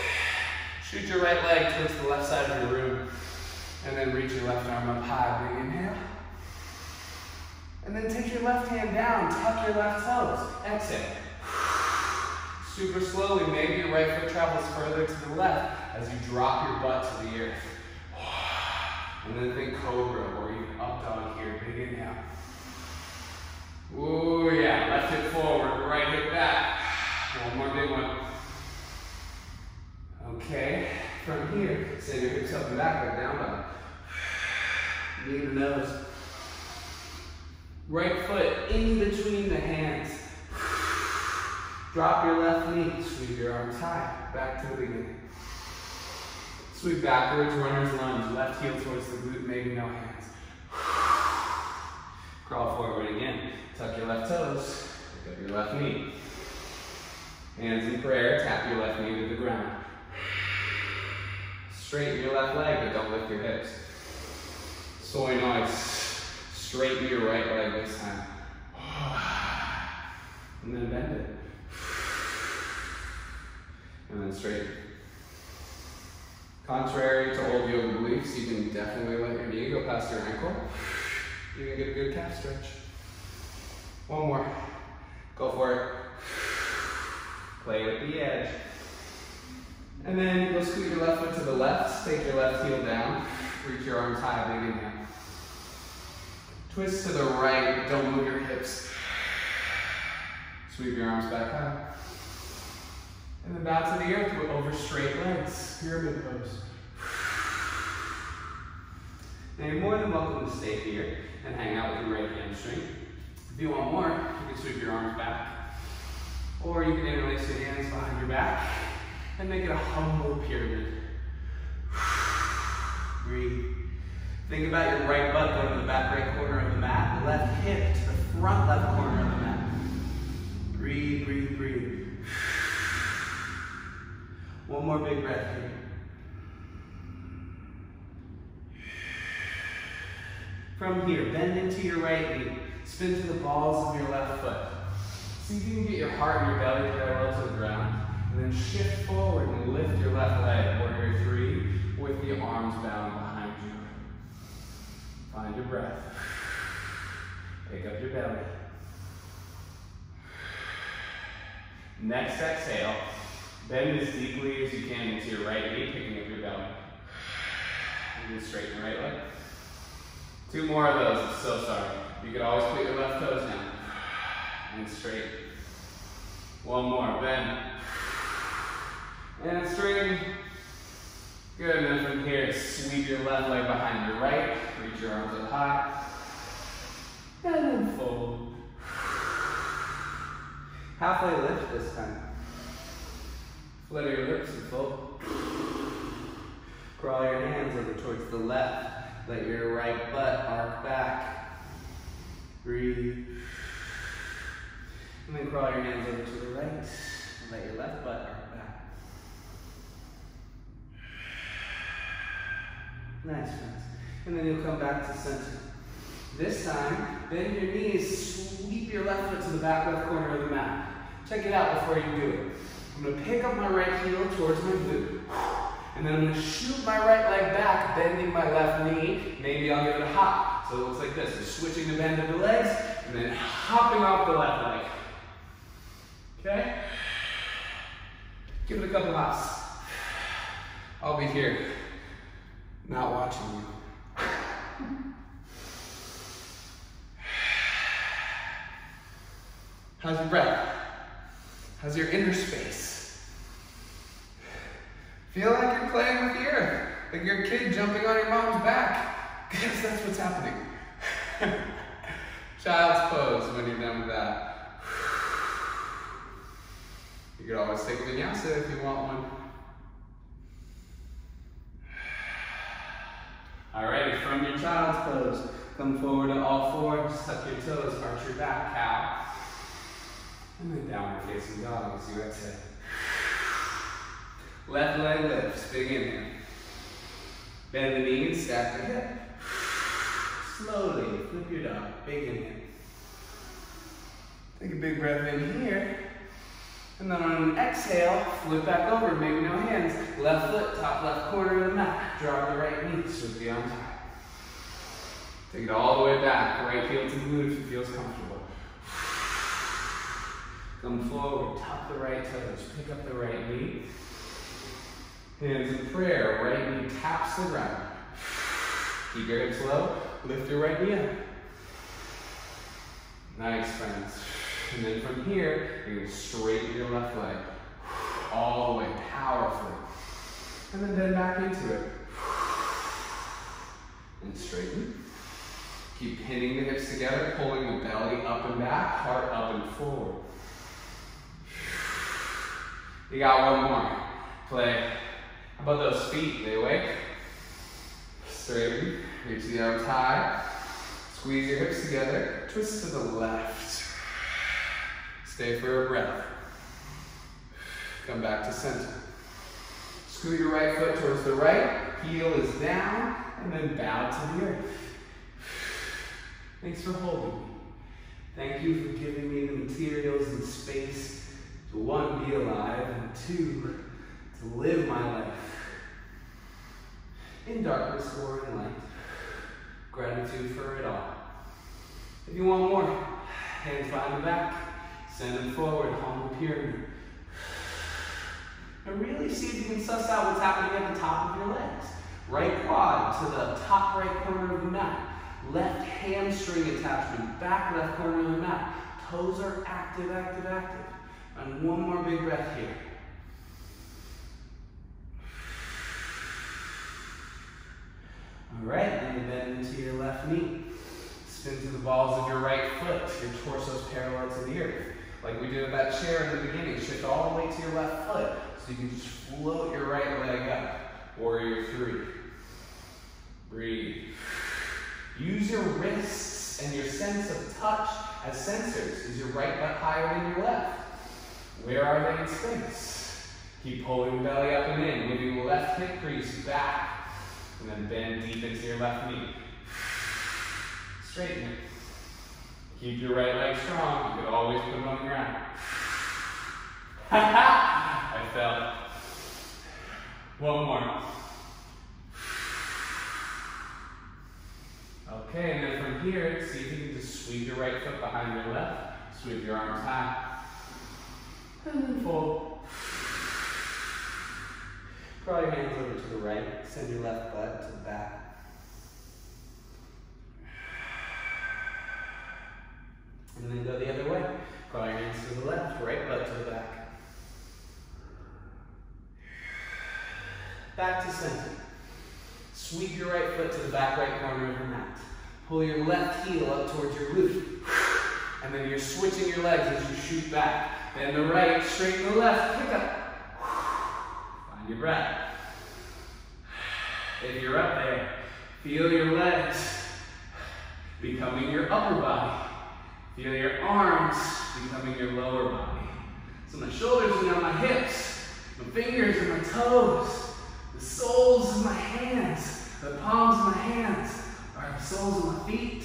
Shoot your right leg towards the left side of your room. And then reach your left arm up high. Big inhale. And then take your left hand down, tuck your left toes. Exhale. Super slowly, maybe your right foot travels further to the left as you drop your butt to the earth. And then think cobra or even up dog here. Big inhale. Ooh, yeah. Left hip forward, right hip back. One more big one. Okay. From here, send your hips up and back like down dog. Knee to nose. Right foot in between the hands. Drop your left knee. Sweep your arms high. Back to the beginning. Sweep backwards, runner's lunge. Left heel towards the glute, maybe no hands. Crawl forward again. Tuck your left toes. Pick up your left knee. Hands in prayer. Tap your left knee to the ground. Straighten your left leg, but don't lift your hips. Soy noise. Straighten your right leg this time. And then bend it. And then straighten. Contrary to old yoga beliefs, you can definitely let your knee go go past your ankle. You can get a good calf stretch. One more. Go for it. Play with the edge. And then you'll scoot your left foot to the left. Take your left heel down. Reach your arms high, big inhale. Twist to the right, don't move your hips. Sweep your arms back high. And then bow to the earth over straight legs. Pyramid pose. Now you're more than welcome to stay here and hang out with your right hamstring. If you want more, you can sweep your arms back. Or you can interlace your hands behind your back and make it a humble pyramid. Breathe. Think about your right butt going to the back right corner of the mat, left hip to the front left corner of the mat. Breathe, breathe, breathe. One more big breath here. From here, bend into your right knee. Spin to the balls of your left foot. See if you can get your heart and your belly parallel to the ground. And then shift forward and lift your left leg, warrior three, with the arms bound behind you. Find your breath. Pick up your belly. Next exhale, bend as deeply as you can into your right knee, picking up your belly. And then straighten your right leg. Two more of those, I'm so sorry. You could always put your left toes down. And straight. One more, bend. And straighten. Good, and then from here, sweep your left leg behind your right. Reach your arms up high. And then fold. Halfway lift this time. Flutter your lips and fold. Crawl your hands over towards the left. Let your right butt arc back. Breathe. And then crawl your hands over to the right. And let your left butt arc back. Nice, friends. And then you'll come back to center. This time, bend your knees, sweep your left foot to the back left corner of the mat. Check it out before you do it. I'm going to pick up my right heel towards my glute. And then I'm going to shoot my right leg back, bending my left knee. Maybe I'll give it a hop. So it looks like this. So switching the bend of the legs, and then hopping off the left leg. Okay? Give it a couple hops. I'll be here, not watching you. How's your breath? How's your inner space? Feel like you're playing with the earth, like you're a kid jumping on your mom's back. Because that's what's happening. Child's pose when you're done with that. You could always take a vinyasa if you want one. Alrighty, from your child's pose, come forward to all fours, tuck your toes, arch your back, cow. And then downward facing dog as you exhale. Left leg lifts, big inhale. Bend the knees, stack the hip. Slowly flip your dog, big inhale. Take a big breath in here. And then on an exhale, flip back over, maybe no hands. Left foot, top left corner of the mat. Draw the right knee, sweep the arms high. Take it all the way back, right heel to the glute if it feels comfortable. Come forward, tuck the right toes, pick up the right knee. Hands in prayer, right knee taps the ground. Keep your hips low, lift your right knee up. Nice, friends. And then from here, you're going to straighten your left leg. All the way, powerfully. And then bend back into it. And straighten. Keep pinning the hips together, pulling the belly up and back, heart up and forward. You got one more. Play. How about those feet? They awake? Straighten. Reach the arms high. Squeeze your hips together. Twist to the left. Stay for a breath. Come back to center. Scoot your right foot towards the right. Heel is down. And then bow to the earth. Thanks for holding me. Thank you for giving me the materials and space to one, be alive, and two, to live my life in darkness or in light. 2 for it all. If you want more, hands behind the back, send them forward, on the pyramid. And really see if you can suss out what's happening at the top of your legs. Right quad to the top right corner of the mat. Left hamstring attachment, back left corner of the mat. Toes are active, active, active. And one more big breath here. All right, then you bend into your left knee. Spin to the balls of your right foot. Your torso's parallel to the earth. Like we did with that chair in the beginning. Shift all the way to your left foot. So you can just float your right leg up. Warrior 3. Breathe. Use your wrists and your sense of touch as sensors. Is your right butt higher than your left? Where are they in space? Keep pulling the belly up and in. Moving the left hip crease back. And then bend deep into your left knee. Straighten it. Keep your right leg strong. You could always put it on the ground. I fell. One more. Okay, and then from here, see if you can just sweep your right foot behind your left. Sweep your arms high. And then fold. Draw your hands over to the right. Send your left butt to the back. And then go the other way. Draw your hands to the left. Right butt to the back. Back to center. Sweep your right foot to the back right corner of the mat. Pull your left heel up towards your glute. And then you're switching your legs as you shoot back. Then the right, straighten the left, pick up. Find your breath. If you're up there, feel your legs becoming your upper body. Feel your arms becoming your lower body. So my shoulders are now my hips, my fingers and my toes, the soles of my hands, the palms of my hands are the soles of my feet.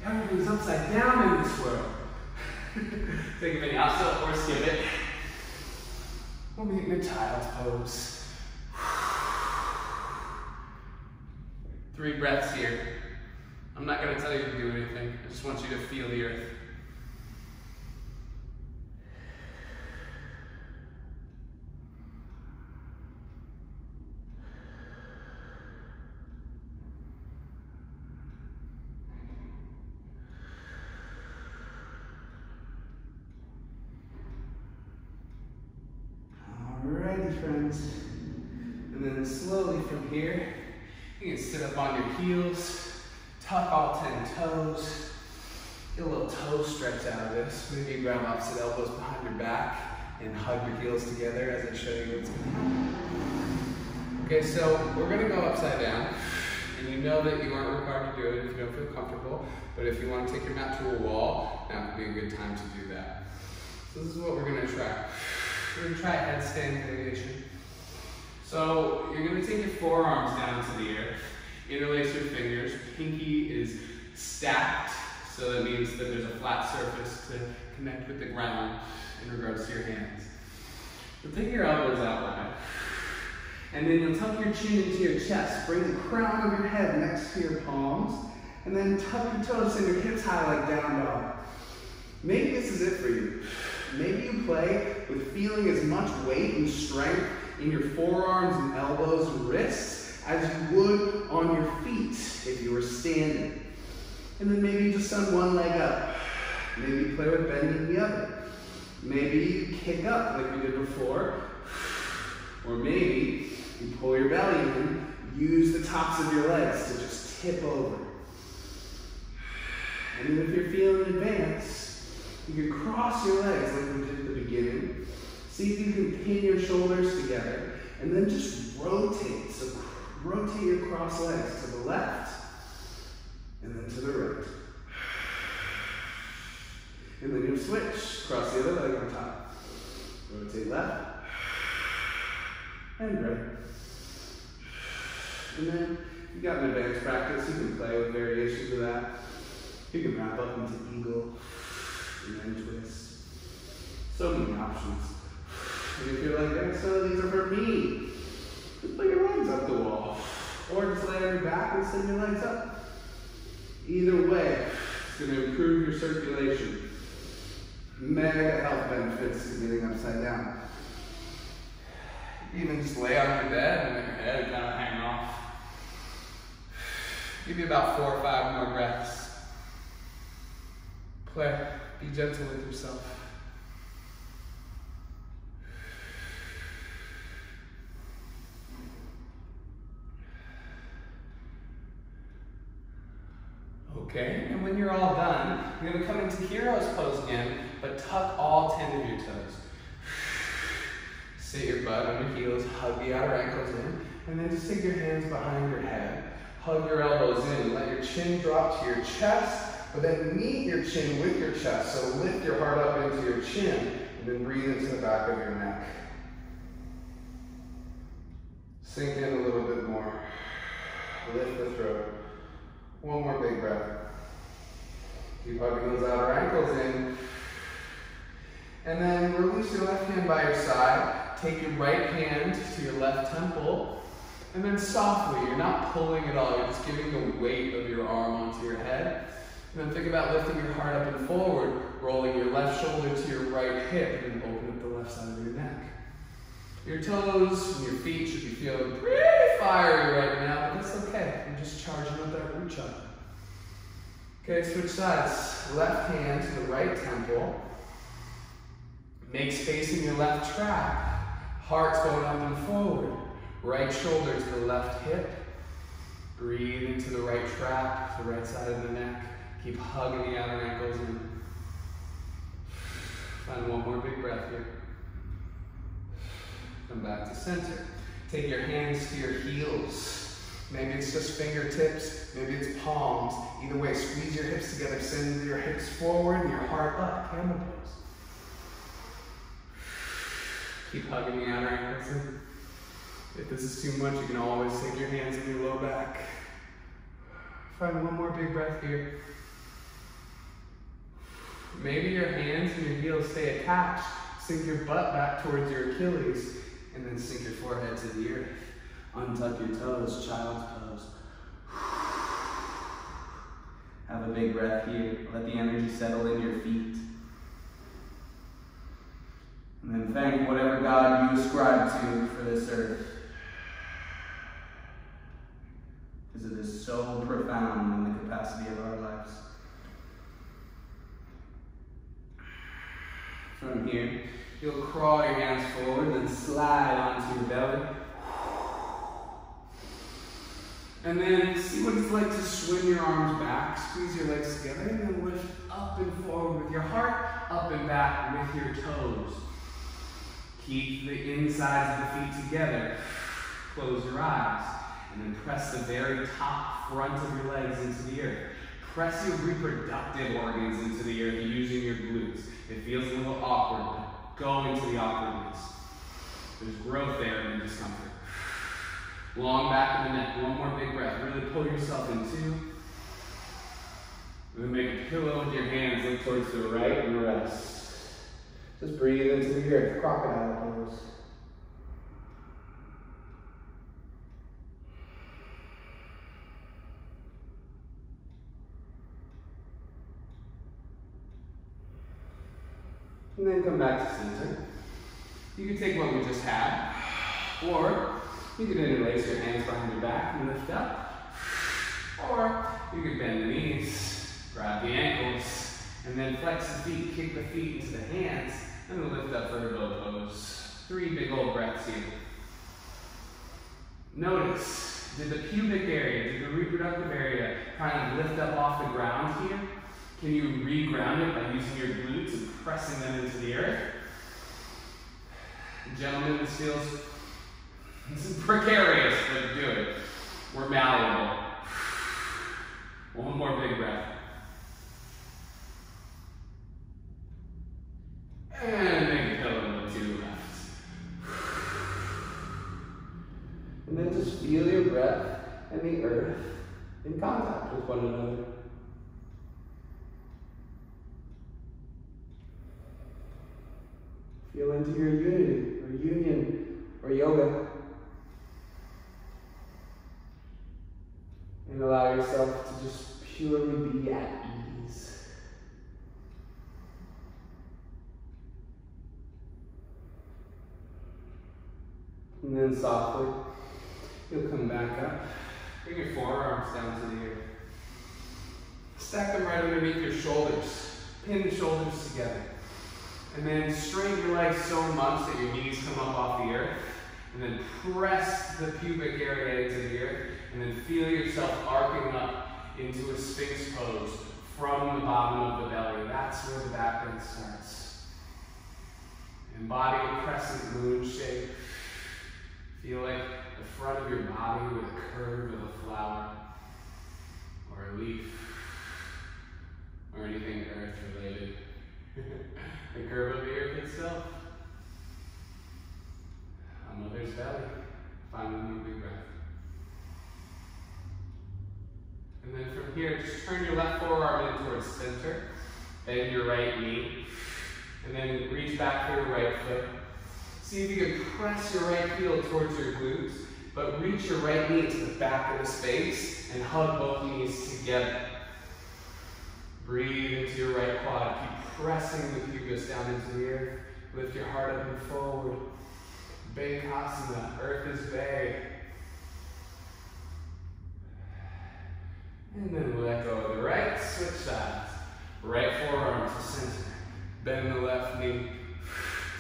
Everything's upside down in this world. Take a vinyasa or skip it. We'll meet in a child's pose. 3 breaths here. I'm not going to tell you to do anything. I just want you to feel the earth. Alrighty, friends. And then slowly from here, you can sit up on your heels, tuck all 10 toes, get a little toe stretch out of this. Maybe grab opposite elbows behind your back and hug your heels together as I show you what's going to happen. Okay, so we're going to go upside down. And you know that you aren't required to do it if you don't feel comfortable. But if you want to take your mat to a wall, now would be a good time to do that. So this is what we're going to try. We're going to try headstand variation. So you're going to take your forearms down to the earth, interlace your fingers, pinky is stacked, so that means that there's a flat surface to connect with the ground in regards to your hands. You'll take your elbows out wide, and then you'll tuck your chin into your chest, bring the crown of your head next to your palms, and then tuck your toes and your hips high like down dog. Maybe this is it for you. Maybe you play with feeling as much weight and strength in your forearms and elbows and wrists as you would on your feet if you were standing. And then maybe you just send one leg up. Maybe you play with bending the other. Maybe you kick up like we did before. Or maybe you pull your belly in, use the tops of your legs to just tip over. And then if you're feeling advanced, you can cross your legs like we did at the beginning. See if you can pin your shoulders together and then just rotate. So rotate your crossed legs to the left and then to the right. And then you'll switch. Cross the other leg on top. Rotate left and right. And then if you got an advanced practice, you can play with variations of that. You can wrap up into eagle and then twist. So many options. And if you're like, none of these are for me, just put your legs up the wall. Or just lay on your back and send your legs up. Either way, it's going to improve your circulation. Mega health benefits to getting upside down. Even just lay on your bed and let your head kind of hang off. Give you about 4 or 5 more breaths. Play. Be gentle with yourself. Okay, and when you're all done, you're going to come into hero's pose again, but tuck all 10 of your toes. Sit your butt on your heels, hug the outer ankles in, and then just take your hands behind your head. Hug your elbows in, let your chin drop to your chest, but then meet your chin with your chest. So lift your heart up into your chin, and then breathe into the back of your neck. Sink in a little bit more. Lift the throat. One more big breath. Keep hugging those outer ankles in. And then release your left hand by your side. Take your right hand to your left temple. And then softly, you're not pulling at all, you're just giving the weight of your arm onto your head. And then think about lifting your heart up and forward, rolling your left shoulder to your right hip, and then open up the left side of your neck. Your toes and your feet should be feeling pretty fiery right now, but that's okay. You're just charging up that root chakra. Okay, switch sides. Left hand to the right temple. Make space in your left trap. Heart's going up and forward. Right shoulder to the left hip. Breathe into the right trap, the right side of the neck. Keep hugging the outer ankles in. Find one more big breath here. Come back to center. Take your hands to your heels. Maybe it's just fingertips, maybe it's palms. Either way, squeeze your hips together, send your hips forward and your heart up, camel pose. Keep hugging the outer ankles in. If this is too much, you can always take your hands in your low back. Find one more big breath here. Maybe your hands and your heels stay attached. Sink your butt back towards your Achilles, and then sink your forehead to the earth. Untuck your toes, child's pose. Have a big breath here. Let the energy settle in your feet. And then thank whatever God you ascribe to for this earth. Because it is so profound in the capacity of our lives. From here, you'll crawl your hands forward and slide onto your belly. And then see what it's like to swing your arms back, squeeze your legs together, and then lift up and forward with your heart, up and back with your toes. Keep the insides of the feet together. Close your eyes, and then press the very top front of your legs into the earth. Press your reproductive organs into the earth using your glutes. It feels a little awkward, but go into the awkwardness. There's growth there and discomfort. Long back of the neck, one more big breath. Really pull yourself into. And then make a pillow with your hands, look towards the right and rest. Just breathe into the earth, crocodile pose. And then come back to center. You can take what we just had, or you can interlace your hands behind your back and lift up. Or you can bend the knees, grab the ankles, and then flex the feet, kick the feet into the hands, and then lift up for a bow pose. 3 big old breaths here. Notice, did the pubic area, did the reproductive area kind of lift up off the ground here? Can you re-ground it by using your glutes and pressing them into the earth? Gentlemen, this feels precarious, but do it. We're malleable. One more big breath. And make a pillow with 2 left. And then just feel your breath and the earth in contact with one another. Feel into your unity, or union, or yoga. And allow yourself to just purely be at ease. And then softly, you'll come back up. Bring your forearms down to the earth. Stack them right underneath your shoulders. Pin the shoulders together. And then straighten your legs so much that your knees come up off the earth. And then press the pubic area into the earth. And then feel yourself arcing up into a Sphinx pose from the bottom of the belly. That's where the back bend starts. Embody a crescent moon shape. Feel like the front of your body with a curve of a flower or a leaf or anything earth related. The curve of the earth itself. A mother's belly. Find a new big breath. And then from here, just turn your left forearm in towards center. Bend your right knee. And then reach back for your right foot. See if you can press your right heel towards your glutes, but reach your right knee to the back of the space and hug both knees together. Breathe into your right quad. Keep pressing the pubis down into the earth. Lift your heart up and forward. Bekasana, earth is bay. And then let go of the right, switch sides. Right forearm to center. Bend the left knee.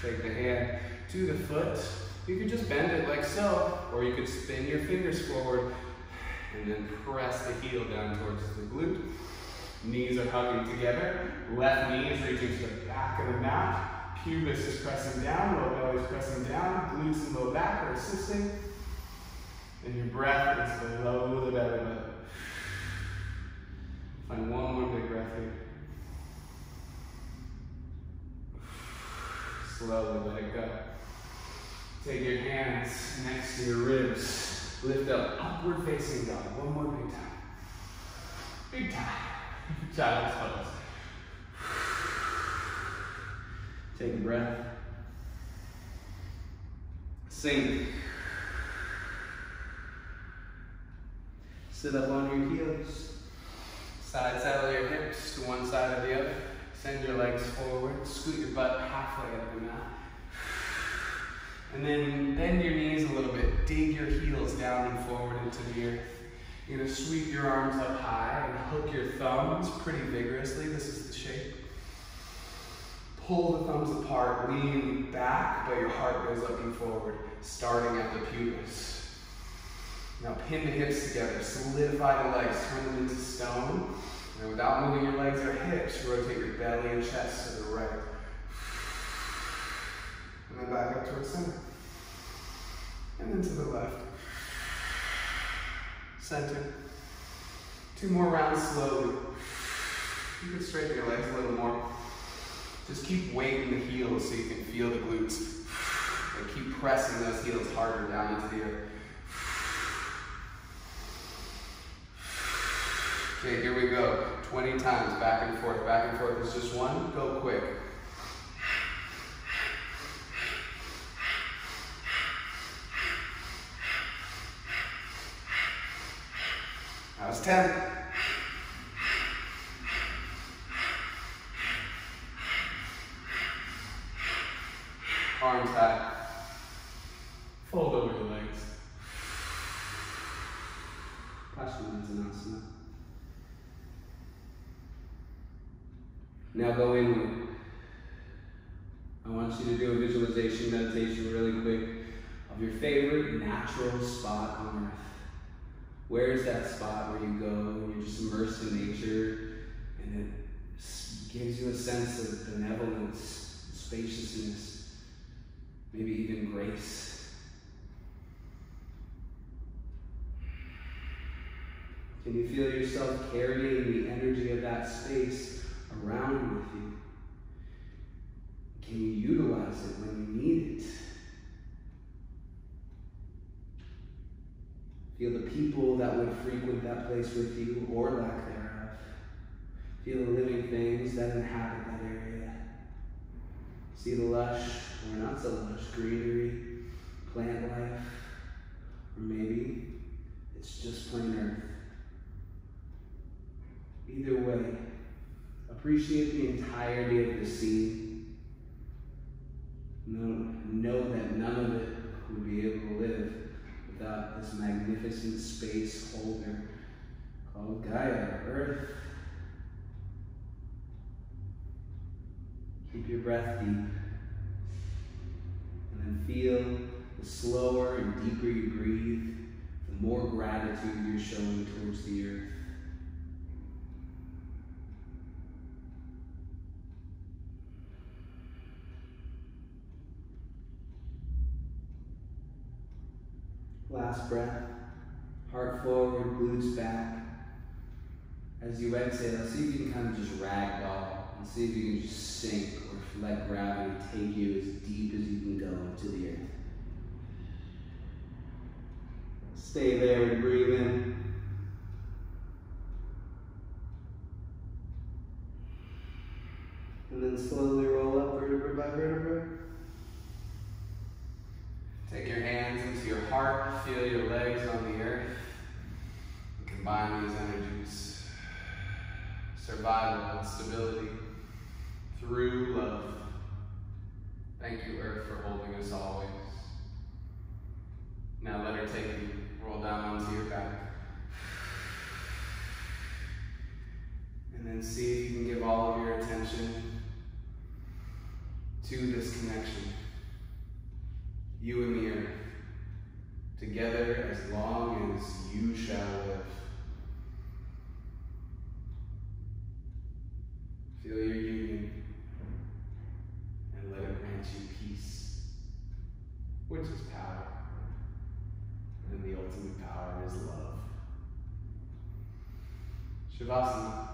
Take the hand to the foot. You could just bend it like so, or you could spin your fingers forward and then press the heel down towards the glute. Knees are hugging together. Left knee is reaching to the back of the mat. Pubis is pressing down, low belly is pressing down. Glutes and low back are assisting. And your breath is below the belly button. Find one more big breath here. Slowly let it go. Take your hands next to your ribs. Lift up, upward facing dog. One more big time. Big time. Child's pose. Take a breath. Sink. Sit up on your heels. Side saddle your hips to one side or the other. Send your legs forward. Scoot your butt halfway up the mat. And then bend your knees a little bit. Dig your heels down and forward into the earth. You're going to sweep your arms up high and hook your thumbs pretty vigorously. This is the shape. Pull the thumbs apart, lean back, but your heart goes up and forward, starting at the pubis. Now pin the hips together, solidify the legs, turn them into stone. And without moving your legs or hips, rotate your belly and chest to the right. And then back up towards center. And then to the left. Center. 2 more rounds slowly. You can straighten your legs a little more. Just keep weighting the heels so you can feel the glutes. And keep pressing those heels harder down into the earth. Okay, here we go. 20 times, back and forth. Back and forth is just one. Go quick. That was 10. Arms high. Fold over your legs. Paschimottanasana. Now go inward. I want you to do a visualization meditation really quick of your favorite natural spot on earth. Where is that spot where you go and you're just immersed in nature and it gives you a sense of benevolence, spaciousness, maybe even grace? Can you feel yourself carrying the energy of that space around with you? Can you utilize it when you need it? Feel the people that would frequent that place with you, or lack thereof. Feel the living things that inhabit that area. See the lush, or not so lush, greenery, plant life, or maybe it's just plain earth. Either way, appreciate the entirety of the scene. Know that none of it would be able to live without this magnificent space holder called Gaia, Earth. Keep your breath deep, and then feel the slower and deeper you breathe, the more gratitude you're showing towards the earth. Last breath, heart forward, glutes back. As you exhale, see if you can kind of just ragdoll and see if you can just sink or let gravity take you as deep as you can go into the earth. Stay there and breathe in. And then slowly roll up vertebra by vertebra. Take your hands into your heart, feel your legs on the earth, and combine these energies. Survival and stability through love. Thank you, Earth, for holding us always. Now let her take you, roll down onto your back. And then see if you can give all of your attention to this connection. You and the earth, together as long as you shall live. Feel your union and let it grant you peace, which is power, and the ultimate power is love. Shavasana.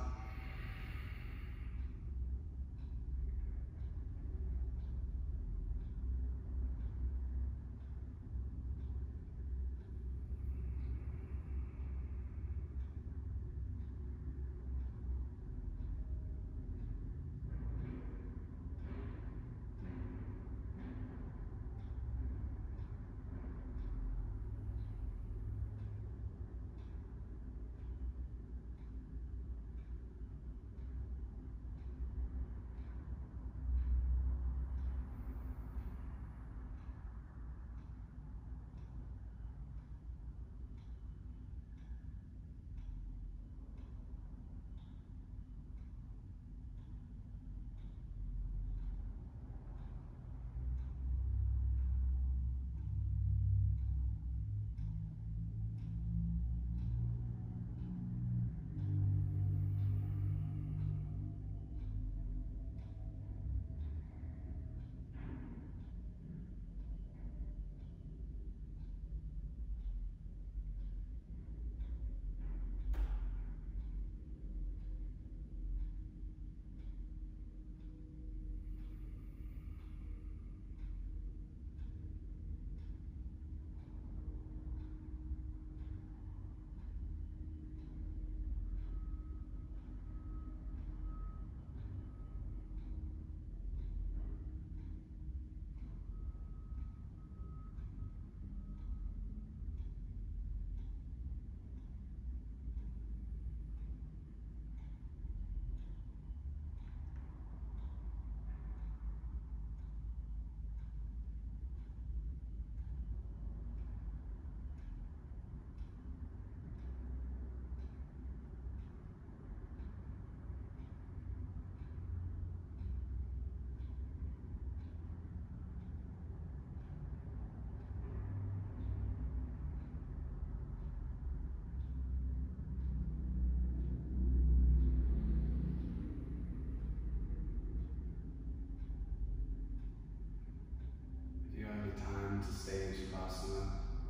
To stay in Shavasana,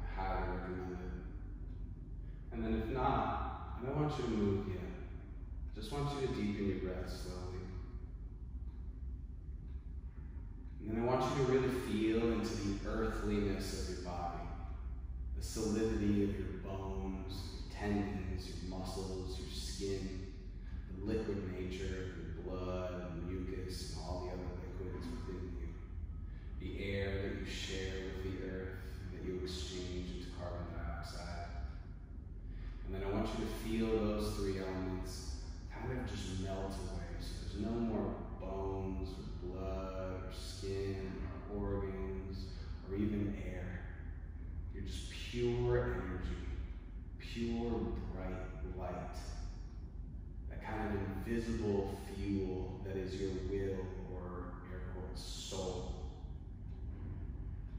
I highly recommend it. And then if not, I don't want you to move yet. Just want you to deepen your breath slowly. And then I want you to really feel into the earthliness of your body, the solidity of your bones, your tendons, your muscles, your skin, the liquid nature of your blood and mucus and all the other liquids within you. The air that you share with the earth, that you exchange into carbon dioxide. And then I want you to feel those three elements invisible fuel that is your will, or air quotes, soul.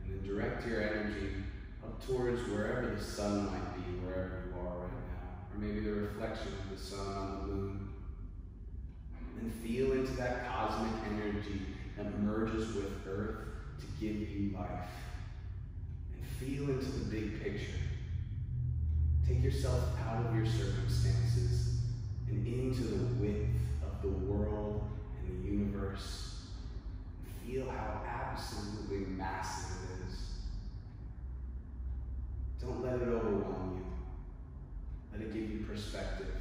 And then direct your energy up towards wherever the sun might be, wherever you are right now. Or maybe the reflection of the sun on the moon. And feel into that cosmic energy that merges with Earth to give you life. And feel into the big picture. Take yourself out of your circumstances and into the width of the world and the universe. And feel how absolutely massive it is. Don't let it overwhelm you. Let it give you perspective.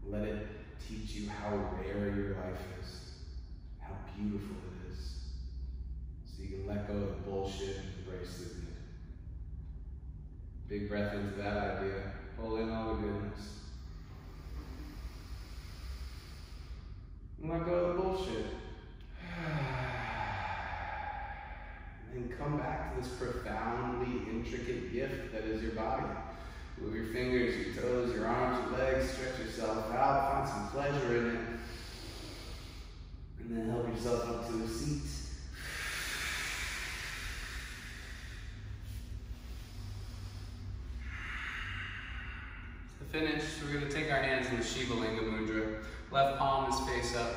Let it teach you how rare your life is, how beautiful it is, so you can let go of the bullshit and embrace the good. Big breath into that idea. Pull in all the goodness. And let go of the bullshit. And then come back to this profoundly intricate gift that is your body. Move your fingers, your toes, your arms, your legs, stretch yourself out, find some pleasure in it. And then help yourself up to a seat. To finish, we're going to take our hands in the Shiva Linga Mudra. Left palm is face up,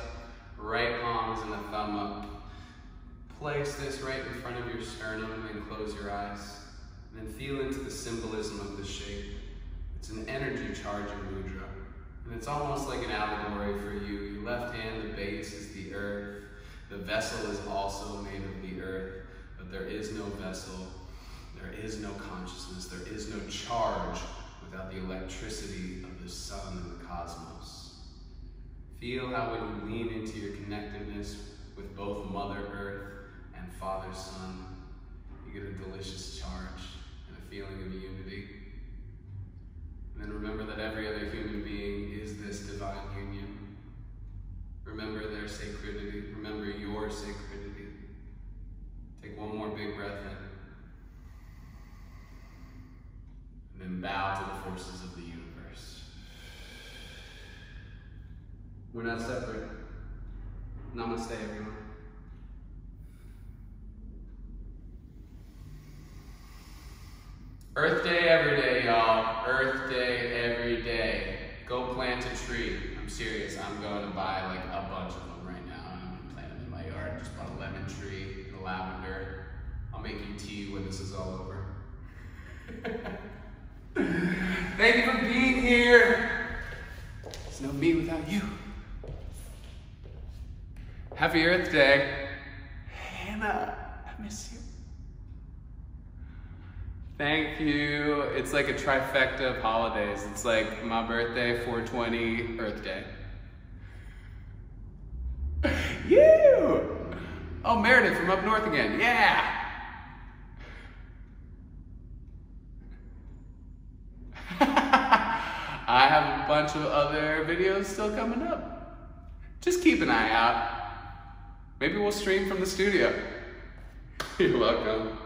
right palm is in the thumb up. Place this right in front of your sternum and close your eyes. And then feel into the symbolism of the shape. It's an energy charging mudra. And it's almost like an allegory for you. Your left hand, the base, is the earth. The vessel is also made of the earth. But there is no vessel. There is no consciousness. There is no charge without the electricity of the sun and the cosmos. Feel how when you lean into your connectedness with both Mother Earth and Father Sun, you get a delicious charge and a feeling of unity. And then remember that every other human being is this divine union. Remember their sacredity. Remember your sacredity. Take one more big breath in. And then bow to the forces of the universe. We're not separate. Namaste, everyone. Earth Day every day, y'all. Earth Day every day. Go plant a tree. I'm serious. I'm going to buy like a bunch of them right now. I'm going to plant them in my yard. Just bought a lemon tree, a lavender. I'll make you tea when this is all over. Thank you for being here. There's no me without you. Happy Earth Day. Hannah, I miss you. Thank you. It's like a trifecta of holidays. It's like my birthday, 420, Earth Day. You! Oh, Meredith from up north again. Yeah! I have a bunch of other videos still coming up. Just keep an eye out. Maybe we'll stream from the studio. You're welcome.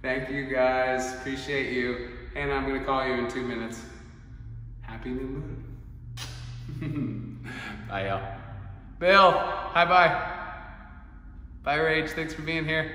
Thank you guys, appreciate you. And I'm gonna call you in 2 minutes. Happy new moon. Bye y'all. Bill, hi bye. Bye Rach, thanks for being here.